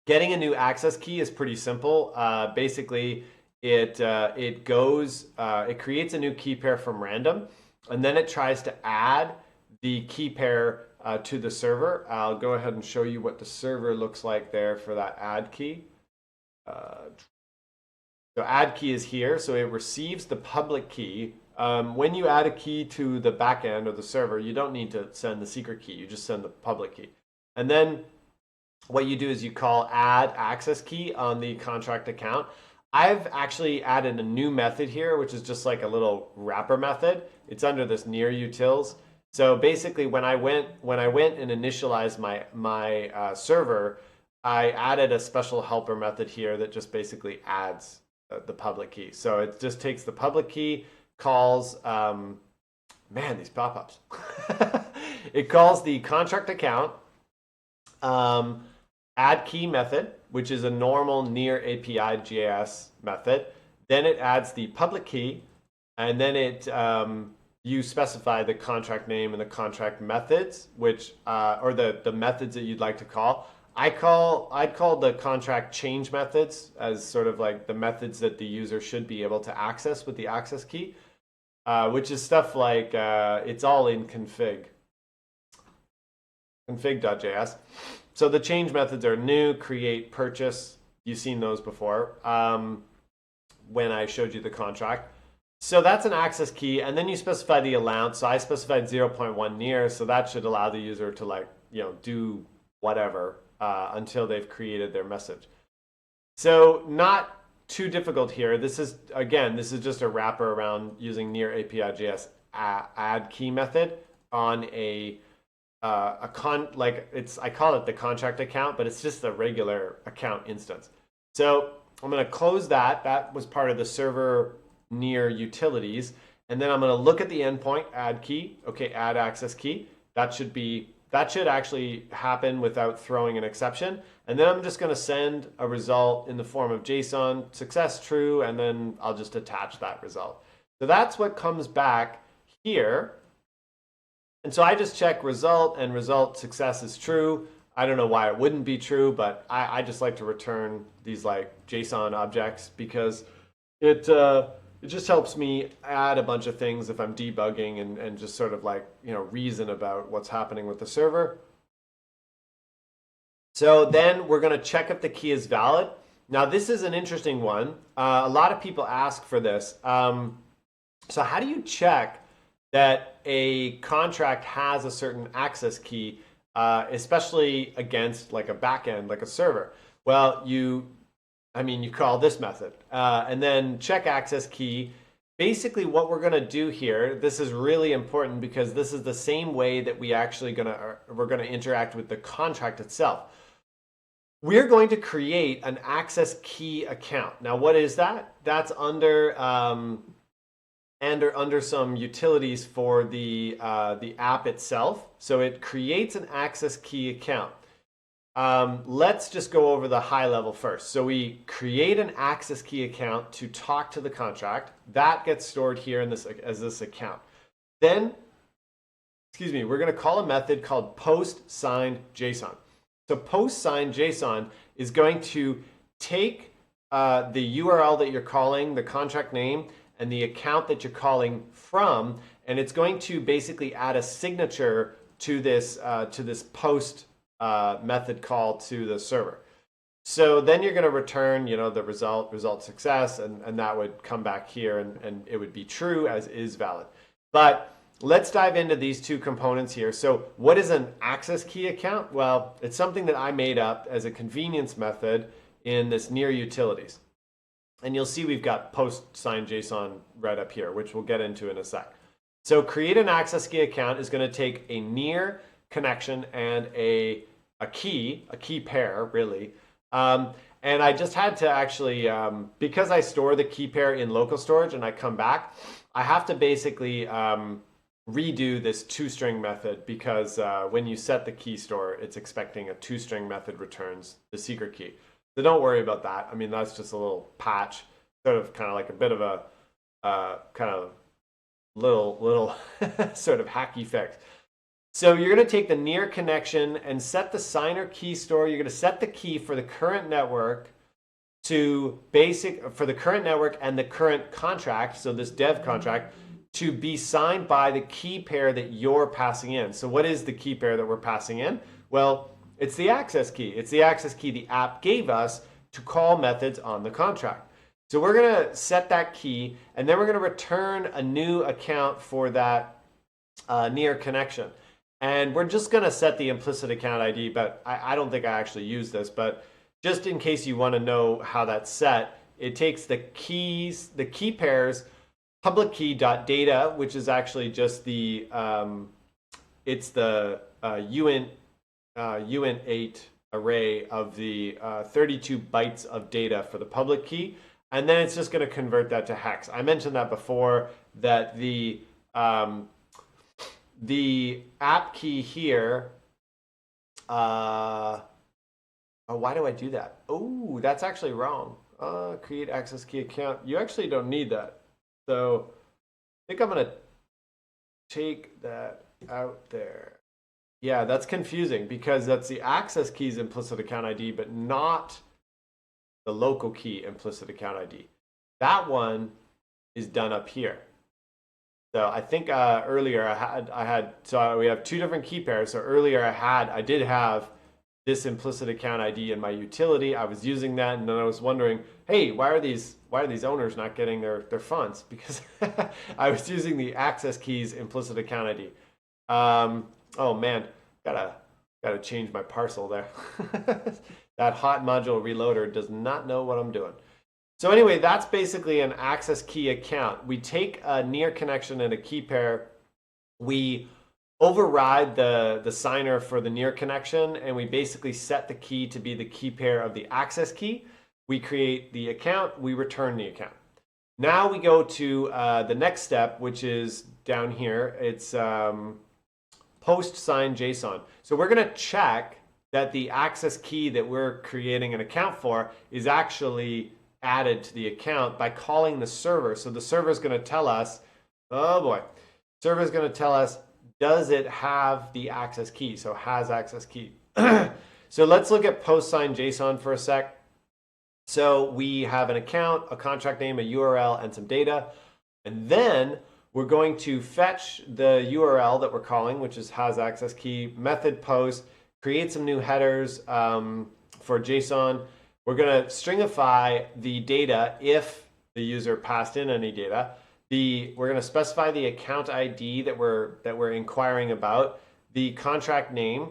Getting a new access key is pretty simple. Basically, it creates a new key pair from random, and then it tries to add the key pair to the server. I'll go ahead and show you what the server looks like there for that add key. So add key is here, so it receives the public key. When you add a key to the backend or the server, you don't need to send the secret key, you just send the public key. And then what you do is you call add access key on the contract account. I've actually added a new method here, which is just like a little wrapper method. It's under this near utils. So basically, when I went and initialized my server, I added a special helper method here that just basically adds the public key. So it just takes the public key, calls, man, these pop-ups. It calls the contract account, add key method, which is a normal near API JS method. Then it adds the public key, and then it you specify the contract name and the contract methods, which or the methods that you'd like to call. I'd call the contract change methods as sort of like the methods that the user should be able to access with the access key, which is stuff like it's all in config.js. So the change methods are new, create, purchase. You've seen those before when I showed you the contract. So that's an access key, and then you specify the allowance. So I specified 0.1 near, so that should allow the user to do whatever until they've created their message. So not too difficult here. This is just a wrapper around using near API.js add key method on I call it the contract account, but it's just a regular account instance. So I'm going to close that. That was part of the server near utilities, and then I'm going to look at the endpoint, add key. Okay, add access key. That should actually happen without throwing an exception. And then I'm just going to send a result in the form of JSON, success true, and then I'll just attach that result. So that's what comes back here. And so I just check result, and result success is true. I don't know why it wouldn't be true, but I just like to return these like JSON objects because it just helps me add a bunch of things if I'm debugging and just sort of like, reason about what's happening with the server. So then we're going to check if the key is valid. Now this is an interesting one. A lot of people ask for this. So how do you check that a contract has a certain access key, especially against like a backend, like a server? Well, you call this method and then check access key. Basically what we're going to do here, this is really important because this is the same way that we're going to interact with the contract itself. We're going to create an access key account. Now what is that? That's under some utilities for the app itself. So it creates an access key account. Let's just go over the high level first. So we create an access key account to talk to the contract. That gets stored here in as this account. Then, we're going to call a method called post signed JSON. So post signed JSON is going to take the URL that you're calling, the contract name, and the account that you're calling from, and it's going to basically add a signature to this post method call to the server. So then you're going to return, the result success, and that would come back here, and it would be true as is valid. But let's dive into these two components here. So what is an access key account? Well, it's something that I made up as a convenience method in this near utilities. And you'll see we've got post signed JSON right up here, which we'll get into in a sec. So create an access key account is going to take a near connection and a key pair, really. And I just had to actually, because I store the key pair in local storage and I come back, I have to basically redo this toString method because when you set the key store, it's expecting a toString method returns the secret key. So don't worry about that. I mean, that's just a little patch, sort of kind of like a bit of a kind of little sort of hacky fix. So you're going to take the near connection and set the signer key store. You're going to set the key for the current network for the current network and the current contract, so this dev contract, to be signed by the key pair that you're passing in. So what is the key pair that we're passing in? Well, it's the access key. It's the access key the app gave us to call methods on the contract. So we're going to set that key, and then we're going to return a new account for that near connection. And we're just going to set the implicit account ID, but I don't think I actually use this. But just in case you want to know how that's set, it takes the keys, the key pairs, public key.data, which is actually just the, it's the uint8 array of the 32 bytes of data for the public key. And then it's just going to convert that to hex. I mentioned that before, that the app key here, oh, why do I do that? Oh, that's actually wrong. Create access key account. You actually don't need that. So I think I'm going to take that out there. Yeah, that's confusing because that's the access key's implicit account ID, but not the local key implicit account ID. That one is done up here. So I think earlier I had so we have two different key pairs. So earlier I did have this implicit account ID in my utility. I was using that, and then I was wondering, hey, why are these owners not getting their funds? Because I was using the access key's implicit account ID. Oh man, gotta change my parcel there. That hot module reloader does not know what I'm doing. So anyway, that's basically an access key account. We take a near connection and a key pair. We override the signer for the near connection, and we basically set the key to be the key pair of the access key. We create the account. We return the account. Now we go to the next step, which is down here. It's post sign JSON. So we're going to check that the access key that we're creating an account for is actually added to the account by calling the server. So the server is going to tell us, oh boy, server is going to tell us, does it have the access key? So has access key. So let's look at post sign JSON for a sec. So we have an account, a contract name, a URL, and some data. And then we're going to fetch the URL that we're calling, which is has access key, method post, create some new headers for JSON. We're going to stringify the data if the user passed in any data. We're going to specify the account ID that we're inquiring about, the contract name,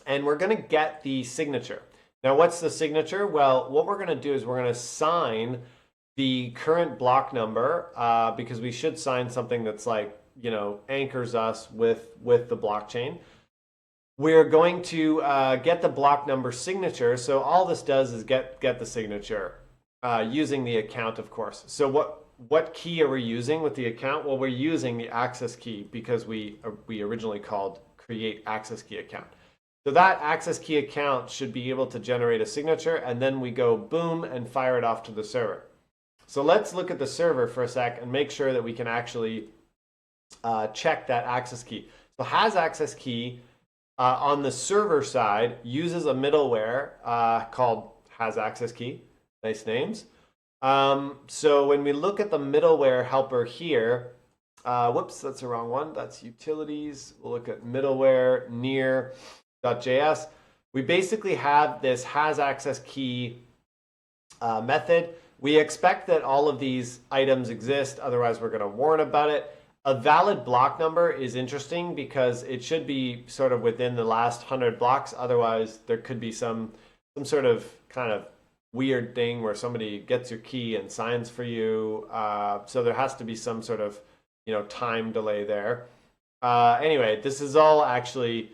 and we're going to get the signature. Now, what's the signature? Well, what we're going to do is we're going to sign the current block number because we should sign something that's like, anchors us with the blockchain. We're going to get the block number signature. So all this does is get the signature using the account, of course. So what key are we using with the account? Well, we're using the access key because we originally called create access key account. So that access key account should be able to generate a signature, and then we go boom and fire it off to the server. So let's look at the server for a sec and make sure that we can actually check that access key. So has access key on the server side uses a middleware called has access key. Nice names. So when we look at the middleware helper here, whoops, that's the wrong one. That's utilities. We'll look at middleware near.js. We basically have this has access key method. We expect that all of these items exist, otherwise we're going to warn about it. A valid block number is interesting because it should be sort of within the last 100 blocks. Otherwise, there could be some sort of kind of weird thing where somebody gets your key and signs for you. So there has to be some sort of time delay there. Anyway, this is all actually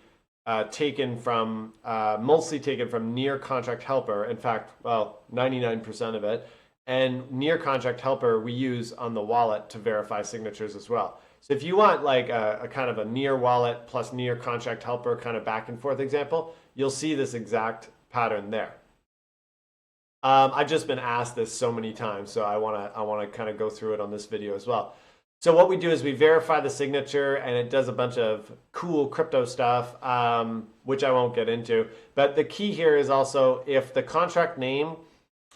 taken from mostly taken from near contract helper. In fact, well, 99% of it. And near contract helper we use on the wallet to verify signatures as well. So if you want like a kind of a near wallet plus near contract helper kind of back and forth example, you'll see this exact pattern there. I've just been asked this so many times, so I want to kind of go through it on this video as well. So what we do is we verify the signature, and it does a bunch of cool crypto stuff, which I won't get into. But the key here is also if the contract name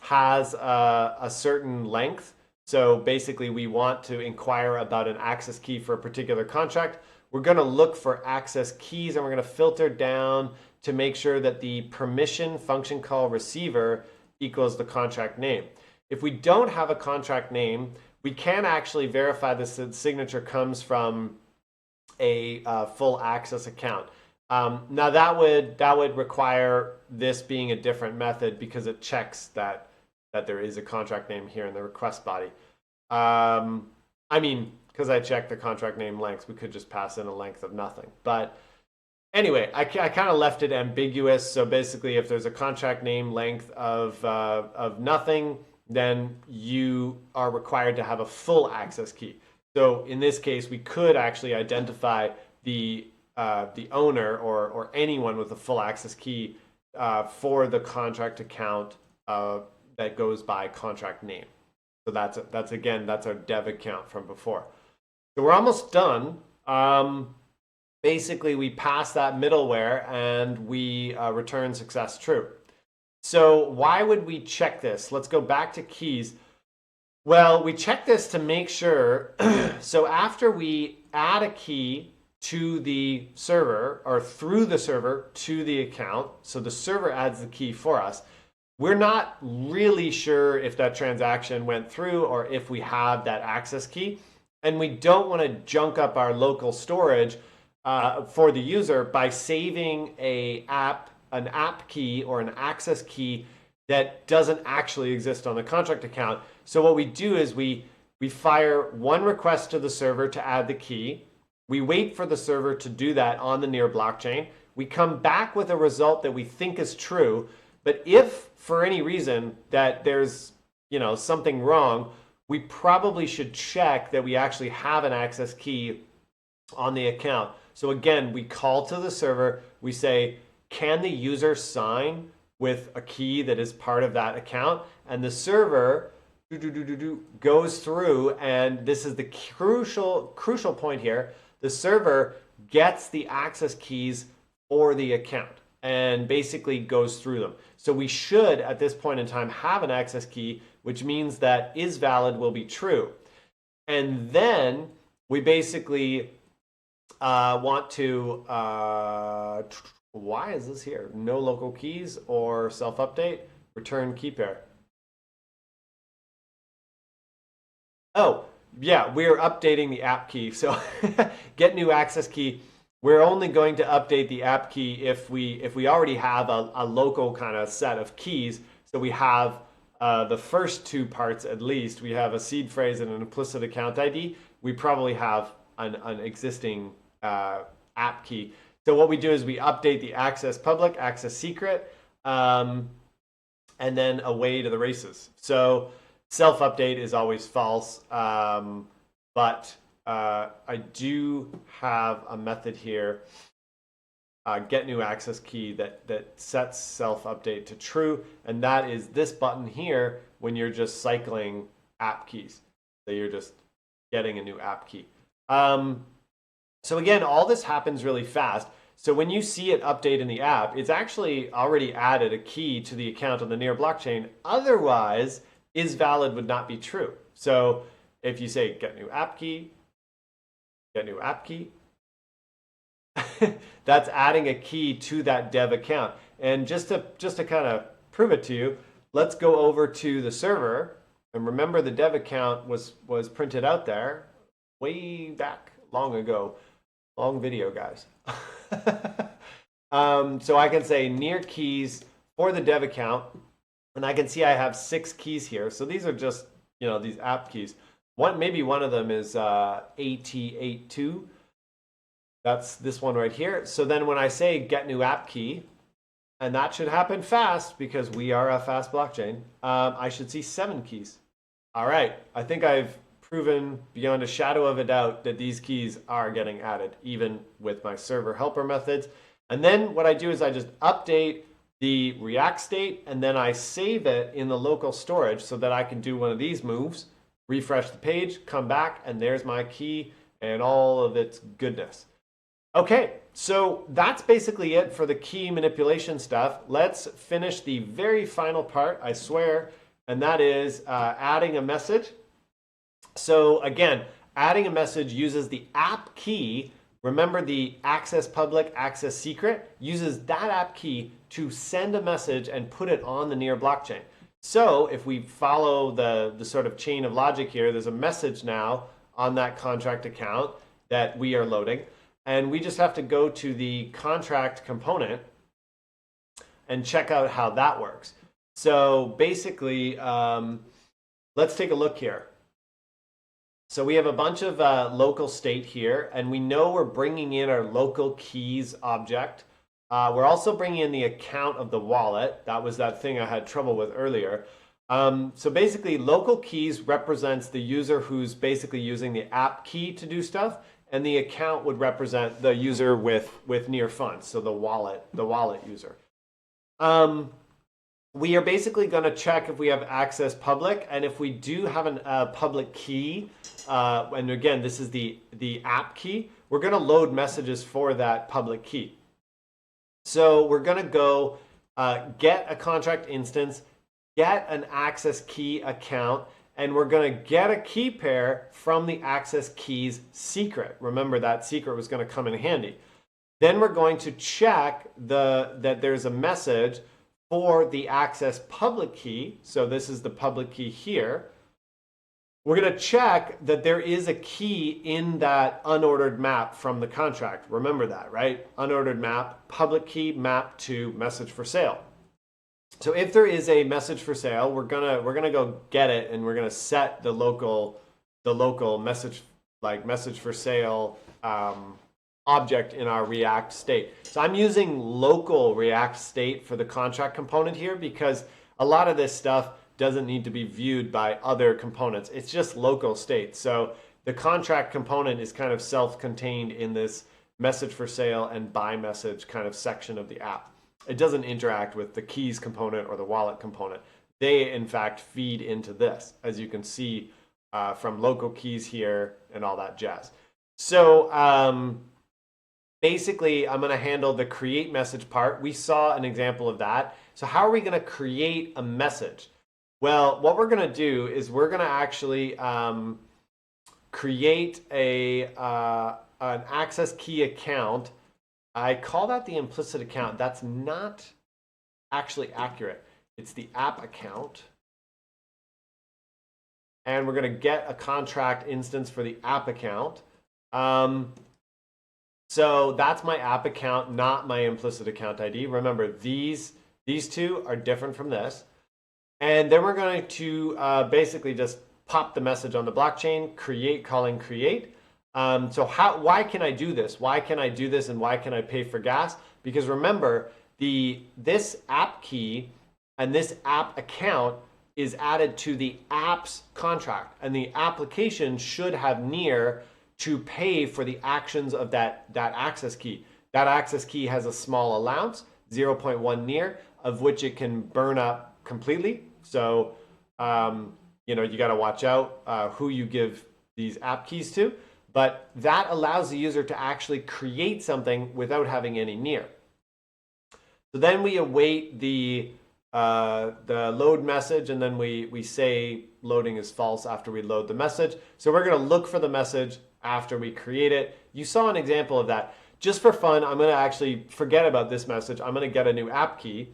has a certain length. So basically we want to inquire about an access key for a particular contract. We're going to look for access keys, and we're going to filter down to make sure that the permission function call receiver equals the contract name. if we don't have a contract name, we can actually verify the signature comes from a full access account. Now that would require this being a different method because it checks that there is a contract name here in the request body. I mean, because I checked the contract name length, we could just pass in a length of nothing. But anyway, I kind of left it ambiguous. So basically, if there's a contract name length of nothing, then you are required to have a full access key. So in this case, we could actually identify the owner or anyone with a full access key for the contract account that goes by contract name. So that's our dev account from before. So we're almost done. Basically, we pass that middleware and we return success true. So why would we check this? Let's go back to keys. Well, we check this to make sure. So after we add a key to the server or through the server to the account, so the server adds the key for us, we're not really sure if that transaction went through or if we have that access key. And we don't want to junk up our local storage for the user by saving an app key or an access key that doesn't actually exist on the contract account. So what we do is we fire one request to the server to add the key. We wait for the server to do that on the NEAR blockchain. We come back with a result that we think is true. But if for any reason that there's something wrong, we probably should check that we actually have an access key on the account. So again, we call to the server. We say, can the user sign with a key that is part of that account? And the server goes through, and this is the crucial point here. The server gets the access keys for the account and basically goes through them. So we should, at this point in time, have an access key, which means that is valid will be true. And then we basically want to, why is this here? No local keys or self-update, return key pair. Oh, yeah, we're updating the app key. So get new access key. We're only going to update the app key if we already have a local kind of set of keys. So we have the first two parts at least. We have a seed phrase and an implicit account ID. We probably have an existing app key. So what we do is we update the access public, access secret, and then away to the races. So self-update is always false, but I do have a method here, get new access key, that sets self-update to true, and that is this button here when you're just cycling app keys. So you're just getting a new app key. So again, all this happens really fast. So when you see it update in the app, it's actually already added a key to the account on the NEAR blockchain. Otherwise, is valid would not be true. So if you say get new app key, that's adding a key to that dev account. And just to kind of prove it to you, let's go over to the server. And remember, the dev account was printed out there way back long ago. Long video, guys. So I can say NEAR keys for the dev account, and I can see I have 6 keys here. So these are just these app keys. Maybe one of them is AT82. That's this one right here. So then when I say get new app key, and that should happen fast because we are a fast blockchain, I should see 7 keys. All right, I think I've proven beyond a shadow of a doubt that these keys are getting added, even with my server helper methods. And then what I do is I just update the React state, and then I save it in the local storage so that I can do one of these moves, refresh the page, come back, and there's my key and all of its goodness. Okay, so that's basically it for the key manipulation stuff. Let's finish the very final part, I swear, and that is adding a message. So again, adding a message uses the app key. Remember, the access public, access secret uses that app key to send a message and put it on the NEAR blockchain. So if we follow the sort of chain of logic here, there's a message now on that contract account that we are loading. And we just have to go to the contract component and check out how that works. So basically, let's take a look here. So we have a bunch of local state here, and we know we're bringing in our local keys object. We're also bringing in the account of the wallet. That was that thing I had trouble with earlier. So basically, local keys represents the user who's basically using the app key to do stuff, and the account would represent the user with near funds, so the wallet user. We are basically going to check if we have access public, and if we do have a public key, and again, this is the app key, we're going to load messages for that public key. So we're going to go get a contract instance, get an access key account, and we're going to get a key pair from the access keys secret. Remember, that secret was going to come in handy. Then we're going to check that there's a message for the access public key. So this is the public key here. We're going to check that there is a key in that unordered map from the contract. Remember that, right? Unordered map, public key, map to message for sale. So if there is a message for sale, we're gonna go get it, and we're gonna set the local message, like message for sale object in our React state. So I'm using local React state for the contract component here because a lot of this stuff doesn't need to be viewed by other components. It's just local state. So the contract component is kind of self-contained in this message for sale and buy message kind of section of the app. It doesn't interact with the keys component or the wallet component. They, in fact, feed into this, as you can see from local keys here and all that jazz. So basically, I'm going to handle the create message part. We saw an example of that. So how are we going to create a message? Well, what we're going to do is we're going to actually create an access key account. I call that the implicit account. That's not actually accurate. It's the app account. And we're going to get a contract instance for the app account. So that's my app account, not my implicit account ID. Remember, these two are different from this. And then we're going to basically just pop the message on the blockchain, calling create. So why can I do this? Why can I do this, and why can I pay for gas? Because remember, this app key and this app account is added to the app's contract, and the application should have near to pay for the actions of that access key. That access key has a small allowance, 0.1 near, of which it can burn up completely. So you got to watch out who you give these app keys to. But that allows the user to actually create something without having any near. So then we await the load message, and then we say loading is false after we load the message. So we're going to look for the message after we create it. You saw an example of that. Just for fun, I'm going to actually forget about this message. I'm going to get a new app key,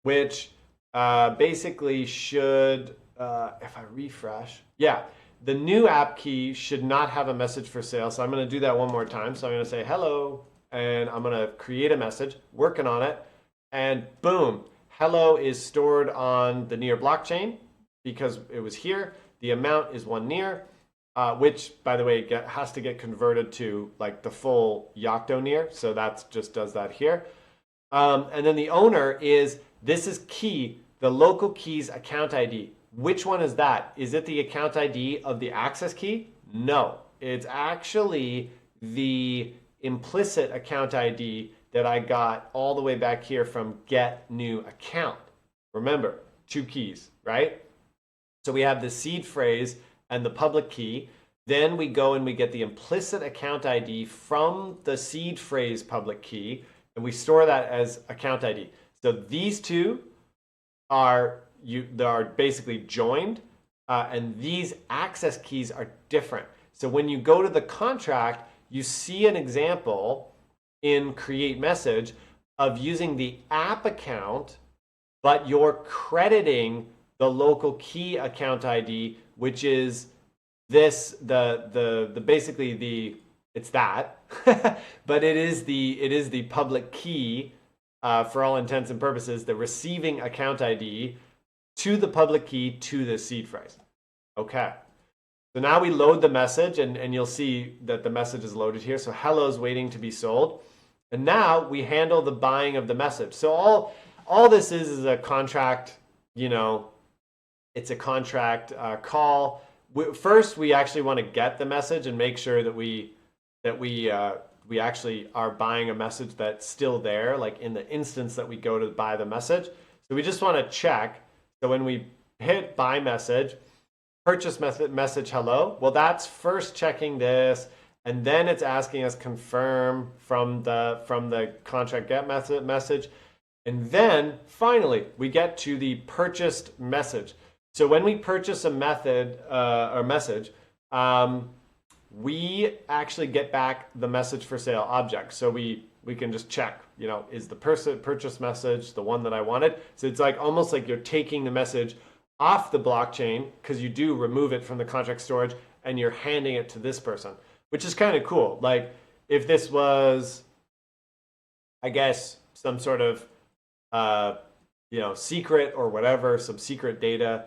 which basically should, if I refresh, yeah. The new app key should not have a message for sale. So I'm going to do that one more time. So I'm going to say hello, and I'm going to create a message, working on it. And boom, hello is stored on the near blockchain because it was here. The amount is 1 near, which, by the way, has to get converted to like the full Yocto near. So that just does that here. And then the owner this is key, the local keys account ID. Which one is that? Is it the account ID of the access key? No, it's actually the implicit account ID that I got all the way back here from get new account. Remember, 2 keys, right? So we have the seed phrase and the public key. Then we go and we get the implicit account ID from the seed phrase public key, and we store that as account ID. So these two are basically joined, and these access keys are different. So when you go to the contract, you see an example in create message of using the app account, but you're crediting the local key account ID, which is this, the basically the, it's that, but it is the public key for all intents and purposes, the receiving account ID to the public key to the seed phrase. Okay. So now we load the message, and you'll see that the message is loaded here. So hello is waiting to be sold. And now we handle the buying of the message. So all this is a contract, you know, it's a contract call. First, we actually want to get the message and make sure that we actually are buying a message that's still there, like in the instance that we go to buy the message. So we just want to check. So when we hit buy message, purchase message hello, well, that's first checking this, and then it's asking us confirm from the contract get message, and then finally we get to the purchased message. So when we purchase a method or message, we actually get back the message for sale object. So we can just check, you know, is the purchase message the one that I wanted? So it's like almost like you're taking the message off the blockchain, because you do remove it from the contract storage, and you're handing it to this person, which is kind of cool. Like if this was, I guess, some sort of you know, secret or whatever, some secret data,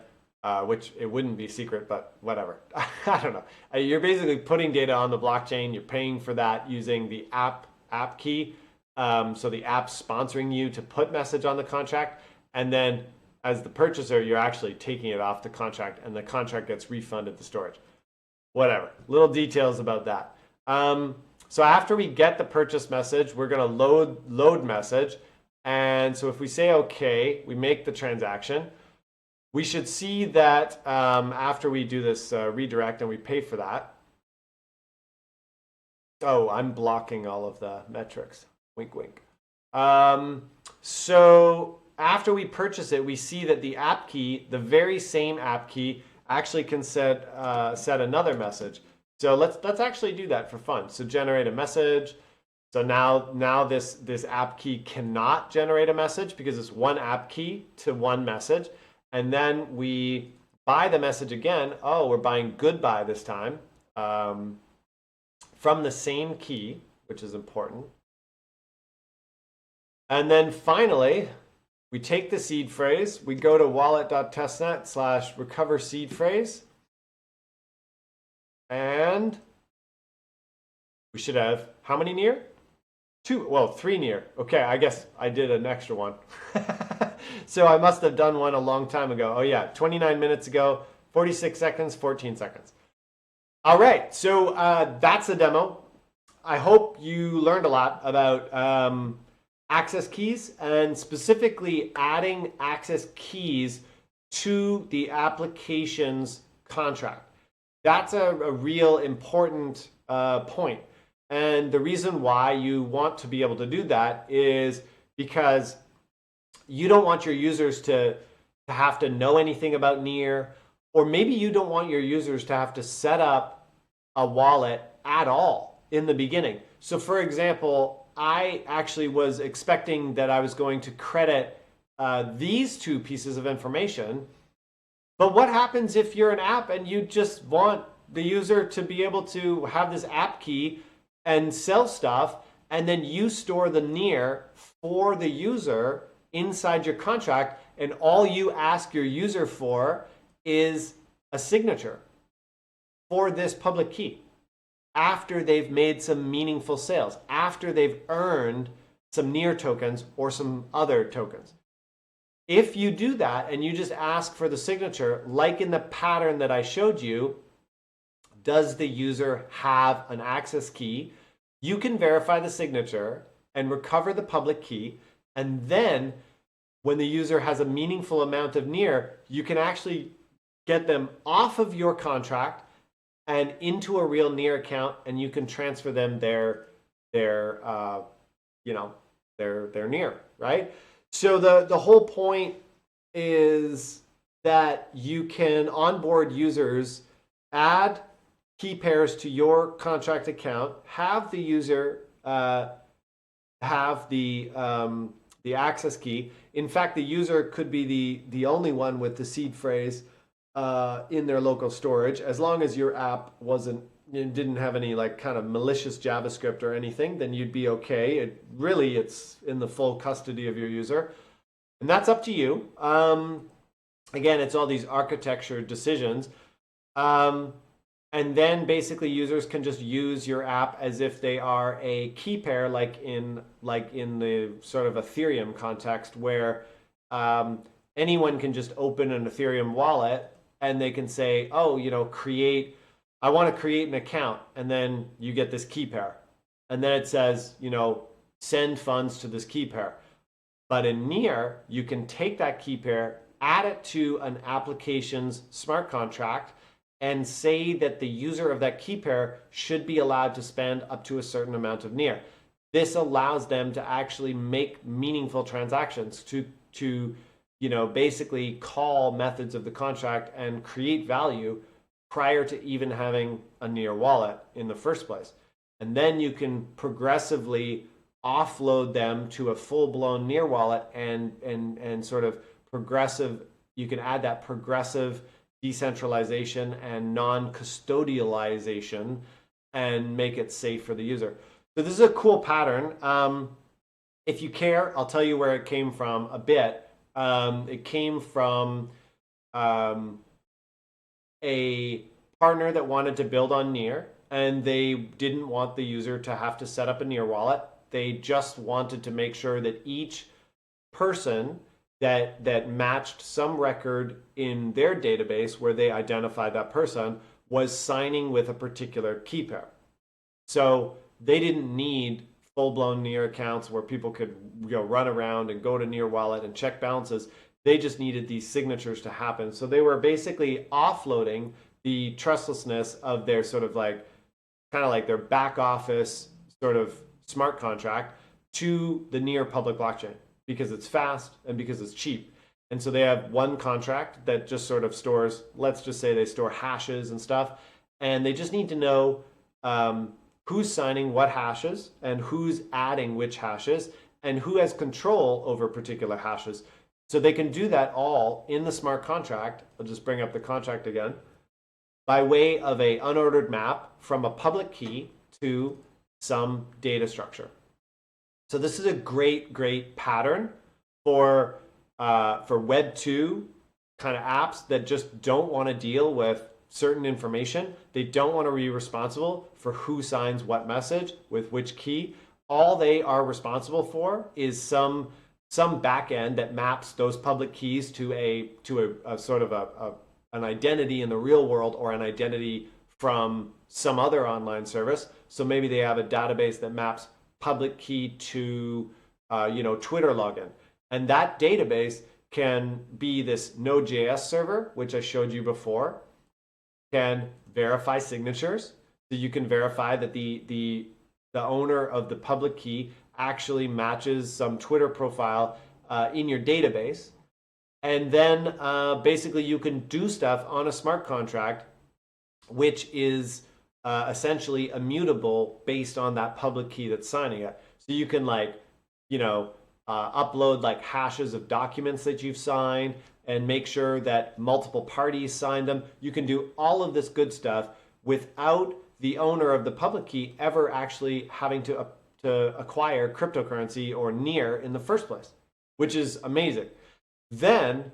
which it wouldn't be secret, but whatever. I don't know. You're basically putting data on the blockchain. You're paying for that using the app key. So the app's sponsoring you to put message on the contract, and then as the purchaser, you're actually taking it off the contract, and the contract gets refunded to storage. Whatever. Little details about that. So after we get the purchase message, we're going to load message. And so if we say OK, we make the transaction. We should see that after we do this redirect and we pay for that. Oh, I'm blocking all of the metrics. Wink, wink. So after we purchase it, we see that the app key, the very same app key, actually can set another message. So let's actually do that for fun. So generate a message. So now this app key cannot generate a message because it's one app key to one message. And then we buy the message again. Oh, we're buying goodbye this time from the same key, which is important. And then finally, we take the seed phrase, we go to wallet.testnet/recover seed phrase, and we should have how many near? 3 near. Okay, I guess I did an extra one. So I must have done one a long time ago. Oh yeah, 29 minutes ago, 46 seconds, 14 seconds. All right, so that's the demo. I hope you learned a lot about access keys, and specifically adding access keys to the application's contract. That's a real important point. And the reason why you want to be able to do that is because you don't want your users to have to know anything about NEAR, or maybe you don't want your users to have to set up a wallet at all in the beginning. So for example, I actually was expecting that I was going to credit these two pieces of information. But what happens if you're an app and you just want the user to be able to have this app key and sell stuff, and then you store the NEAR for the user inside your contract, and all you ask your user for is a signature for this public key after they've made some meaningful sales, after they've earned some NEAR tokens or some other tokens. If you do that and you just ask for the signature, like in the pattern that I showed you, does the user have an access key? You can verify the signature and recover the public key. And then when the user has a meaningful amount of NEAR, you can actually get them off of your contract and into a real NEAR account, and you can transfer them their NEAR, right? So the whole point is that you can onboard users, add key pairs to your contract account, have the user have the the access key. In fact, the user could be the only one with the seed phrase in their local storage, as long as your app didn't have any like kind of malicious JavaScript or anything, then you'd be okay. It's in the full custody of your user, and that's up to you. Again, it's all these architecture decisions. And then basically users can just use your app as if they are a key pair, like in the sort of Ethereum context, where anyone can just open an Ethereum wallet and they can say, oh, I want to create an account, and then you get this key pair, and then it says, send funds to this key pair. But in NEAR, you can take that key pair, add it to an application's smart contract, and say that the user of that key pair should be allowed to spend up to a certain amount of NEAR. This allows them to actually make meaningful transactions, to basically call methods of the contract and create value prior to even having a NEAR wallet in the first place. And then you can progressively offload them to a full-blown NEAR wallet and sort of progressive, you can add that progressive decentralization and non-custodialization and make it safe for the user. So this is a cool pattern. If you care, I'll tell you where it came from a bit. It came from a partner that wanted to build on NEAR, and they didn't want the user to have to set up a NEAR wallet. They just wanted to make sure that each person that matched some record in their database where they identified that person was signing with a particular key pair. So they didn't need full-blown NEAR accounts where people could run around and go to NEAR wallet and check balances. They just needed these signatures to happen. So they were basically offloading the trustlessness of their sort of kind of like their back office sort of smart contract to the NEAR public blockchain, because it's fast and because it's cheap. And so they have one contract that just sort of stores, let's just say they store hashes and stuff, and they just need to know who's signing what hashes and who's adding which hashes and who has control over particular hashes. So they can do that all in the smart contract. I'll just bring up the contract again, by way of a unordered map from a public key to some data structure. So this is a great pattern for Web 2 kind of apps that just don't want to deal with certain information. They don't want to be responsible for who signs what message with which key. All they are responsible for is some backend that maps those public keys to a sort of an identity in the real world or an identity from some other online service. So maybe they have a database that maps public key to Twitter login, and that database can be this Node.js server, which I showed you before, can verify signatures. So you can verify that the owner of the public key actually matches some Twitter profile in your database. And then basically you can do stuff on a smart contract, which is essentially immutable based on that public key that's signing it. So you can upload like hashes of documents that you've signed and make sure that multiple parties signed them. You can do all of this good stuff without the owner of the public key ever actually having to acquire cryptocurrency or NEAR in the first place, which is amazing. Then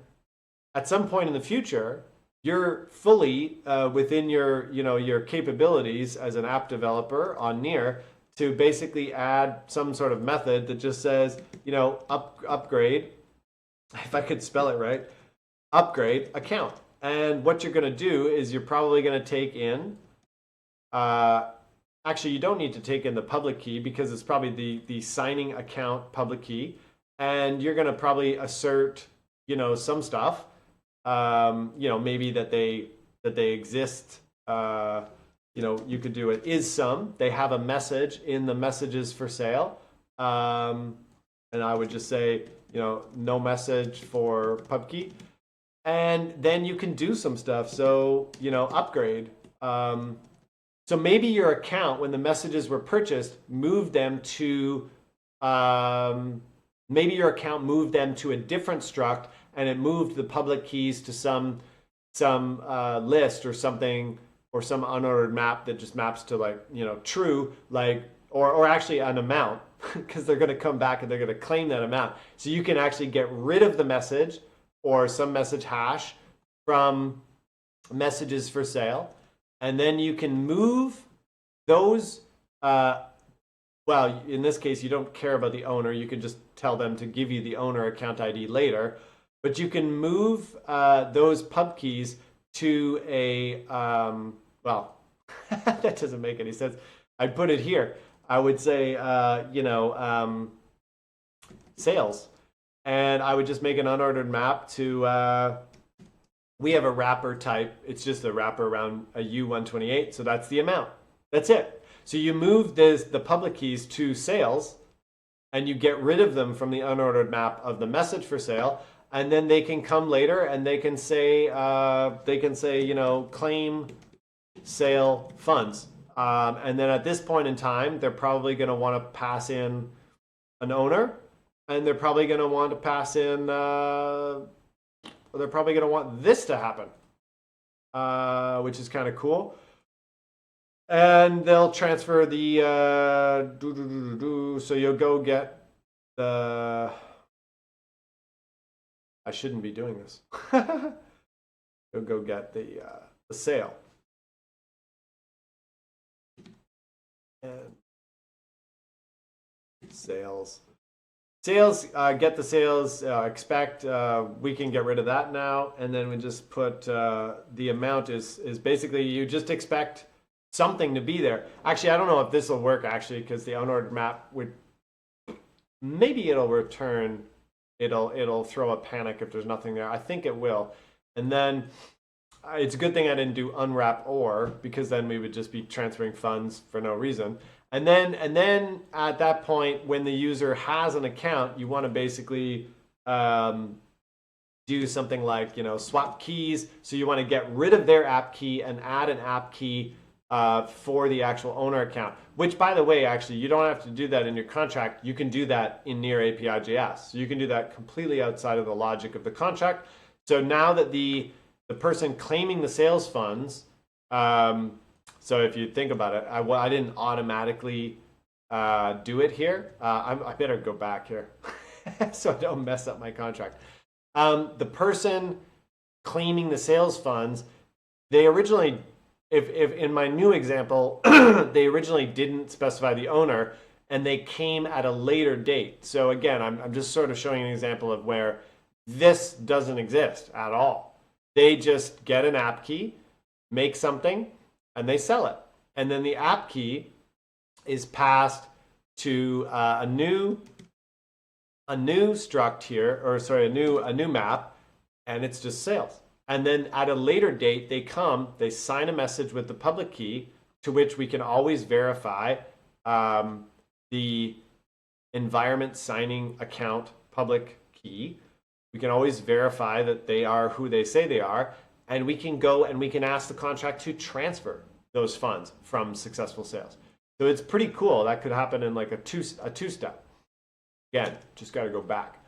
at some point in the future, you're fully within your capabilities as an app developer on NEAR to basically add some sort of method that just says, upgrade, if I could spell it right, upgrade account. And what you're going to do is you're probably going to take in, actually you don't need to take in the public key because it's probably the signing account public key. And you're going to probably assert, some stuff, maybe that they exist. You could do it is some. They have a message in the messages for sale. And I would just say, no message for pub key. And then you can do some stuff. So, upgrade. So maybe your account, when the messages were purchased, moved them to maybe your account moved them to a different struct, and it moved the public keys to some list or something, or some unordered map that just maps to, like, true, like, or actually an amount, because they're going to come back and they're going to claim that amount. So you can actually get rid of the message or some message hash from messages for sale, and then you can move those. Well, in this case, you don't care about the owner. You can just tell them to give you the owner account ID later. But you can move those pub keys to a, well, that doesn't make any sense. I'd put it here. I would say, sales. And I would just make an unordered map to, we have a wrapper type. It's just a wrapper around a U128. So that's the amount. That's it. So you move the public keys to sales, and you get rid of them from the unordered map of the message for sale. And then they can come later and they can say, claim sale funds. And then at this point in time, they're probably going to want to pass in an owner, and they're probably going to want to pass in, they're probably going to want this to happen, which is kind of cool. And they'll transfer the, so you'll go get the, I shouldn't be doing this. You'll go get the sale. And sales, get the sales, expect, we can get rid of that now. And then we just put, the amount is basically, you just expect something to be there. Actually, I don't know if this will work actually, because the unordered map would, maybe it'll return, it'll throw a panic if there's nothing there. I think it will. And then it's a good thing I didn't do unwrap or, because then we would just be transferring funds for no reason. And then at that point, when the user has an account, you want to basically do something like, swap keys. So you want to get rid of their app key and add an app key for the actual owner account, which, by the way, actually, you don't have to do that in your contract. You can do that in NEAR API.js. So you can do that completely outside of the logic of the contract. So now that the person claiming the sales funds, so if you think about it, I didn't automatically do it here. I better go back here so I don't mess up my contract. The person claiming the sales funds, they originally, if in my new example, they originally didn't specify the owner, and they came at a later date. So again, I'm just sort of showing an example of where this doesn't exist at all. They just get an app key, make something, and they sell it. And then the app key is passed to a new struct here, or sorry, a new map, and it's just sales. And then at a later date, they sign a message with the public key, to which we can always verify the environment signing account public key. We can always verify that they are who they say they are. And we can go and we can ask the contract to transfer those funds from successful sales. So it's pretty cool. That could happen in like a two-step. Again, just got to go back.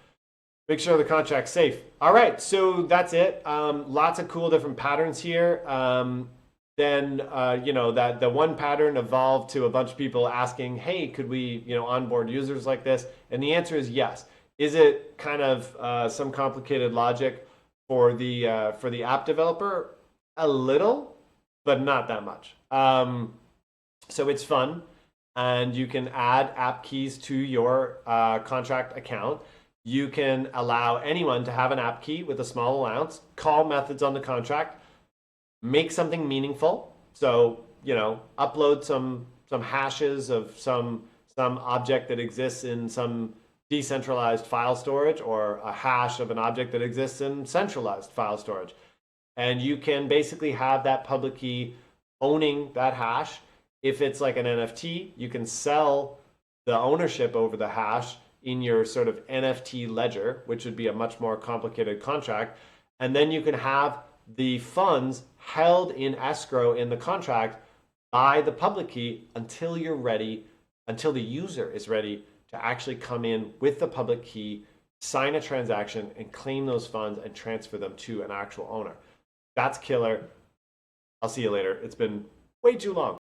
Make sure the contract's safe. All right, so that's it. Lots of cool different patterns here. Then that the one pattern evolved to a bunch of people asking, "Hey, could we onboard users like this?" And the answer is yes. Is it kind of some complicated logic for the app developer? A little, but not that much. So it's fun, and you can add app keys to your contract account. You can allow anyone to have an app key with a small allowance, call methods on the contract, make something meaningful. So, upload some hashes of some object that exists in some decentralized file storage, or a hash of an object that exists in centralized file storage. And you can basically have that public key owning that hash. If it's like an NFT, you can sell the ownership over the hash in your sort of NFT ledger, which would be a much more complicated contract. And then you can have the funds held in escrow in the contract by the public key until you're ready, until the user is ready to actually come in with the public key, sign a transaction, and claim those funds and transfer them to an actual owner. That's killer. I'll see you later. It's been way too long.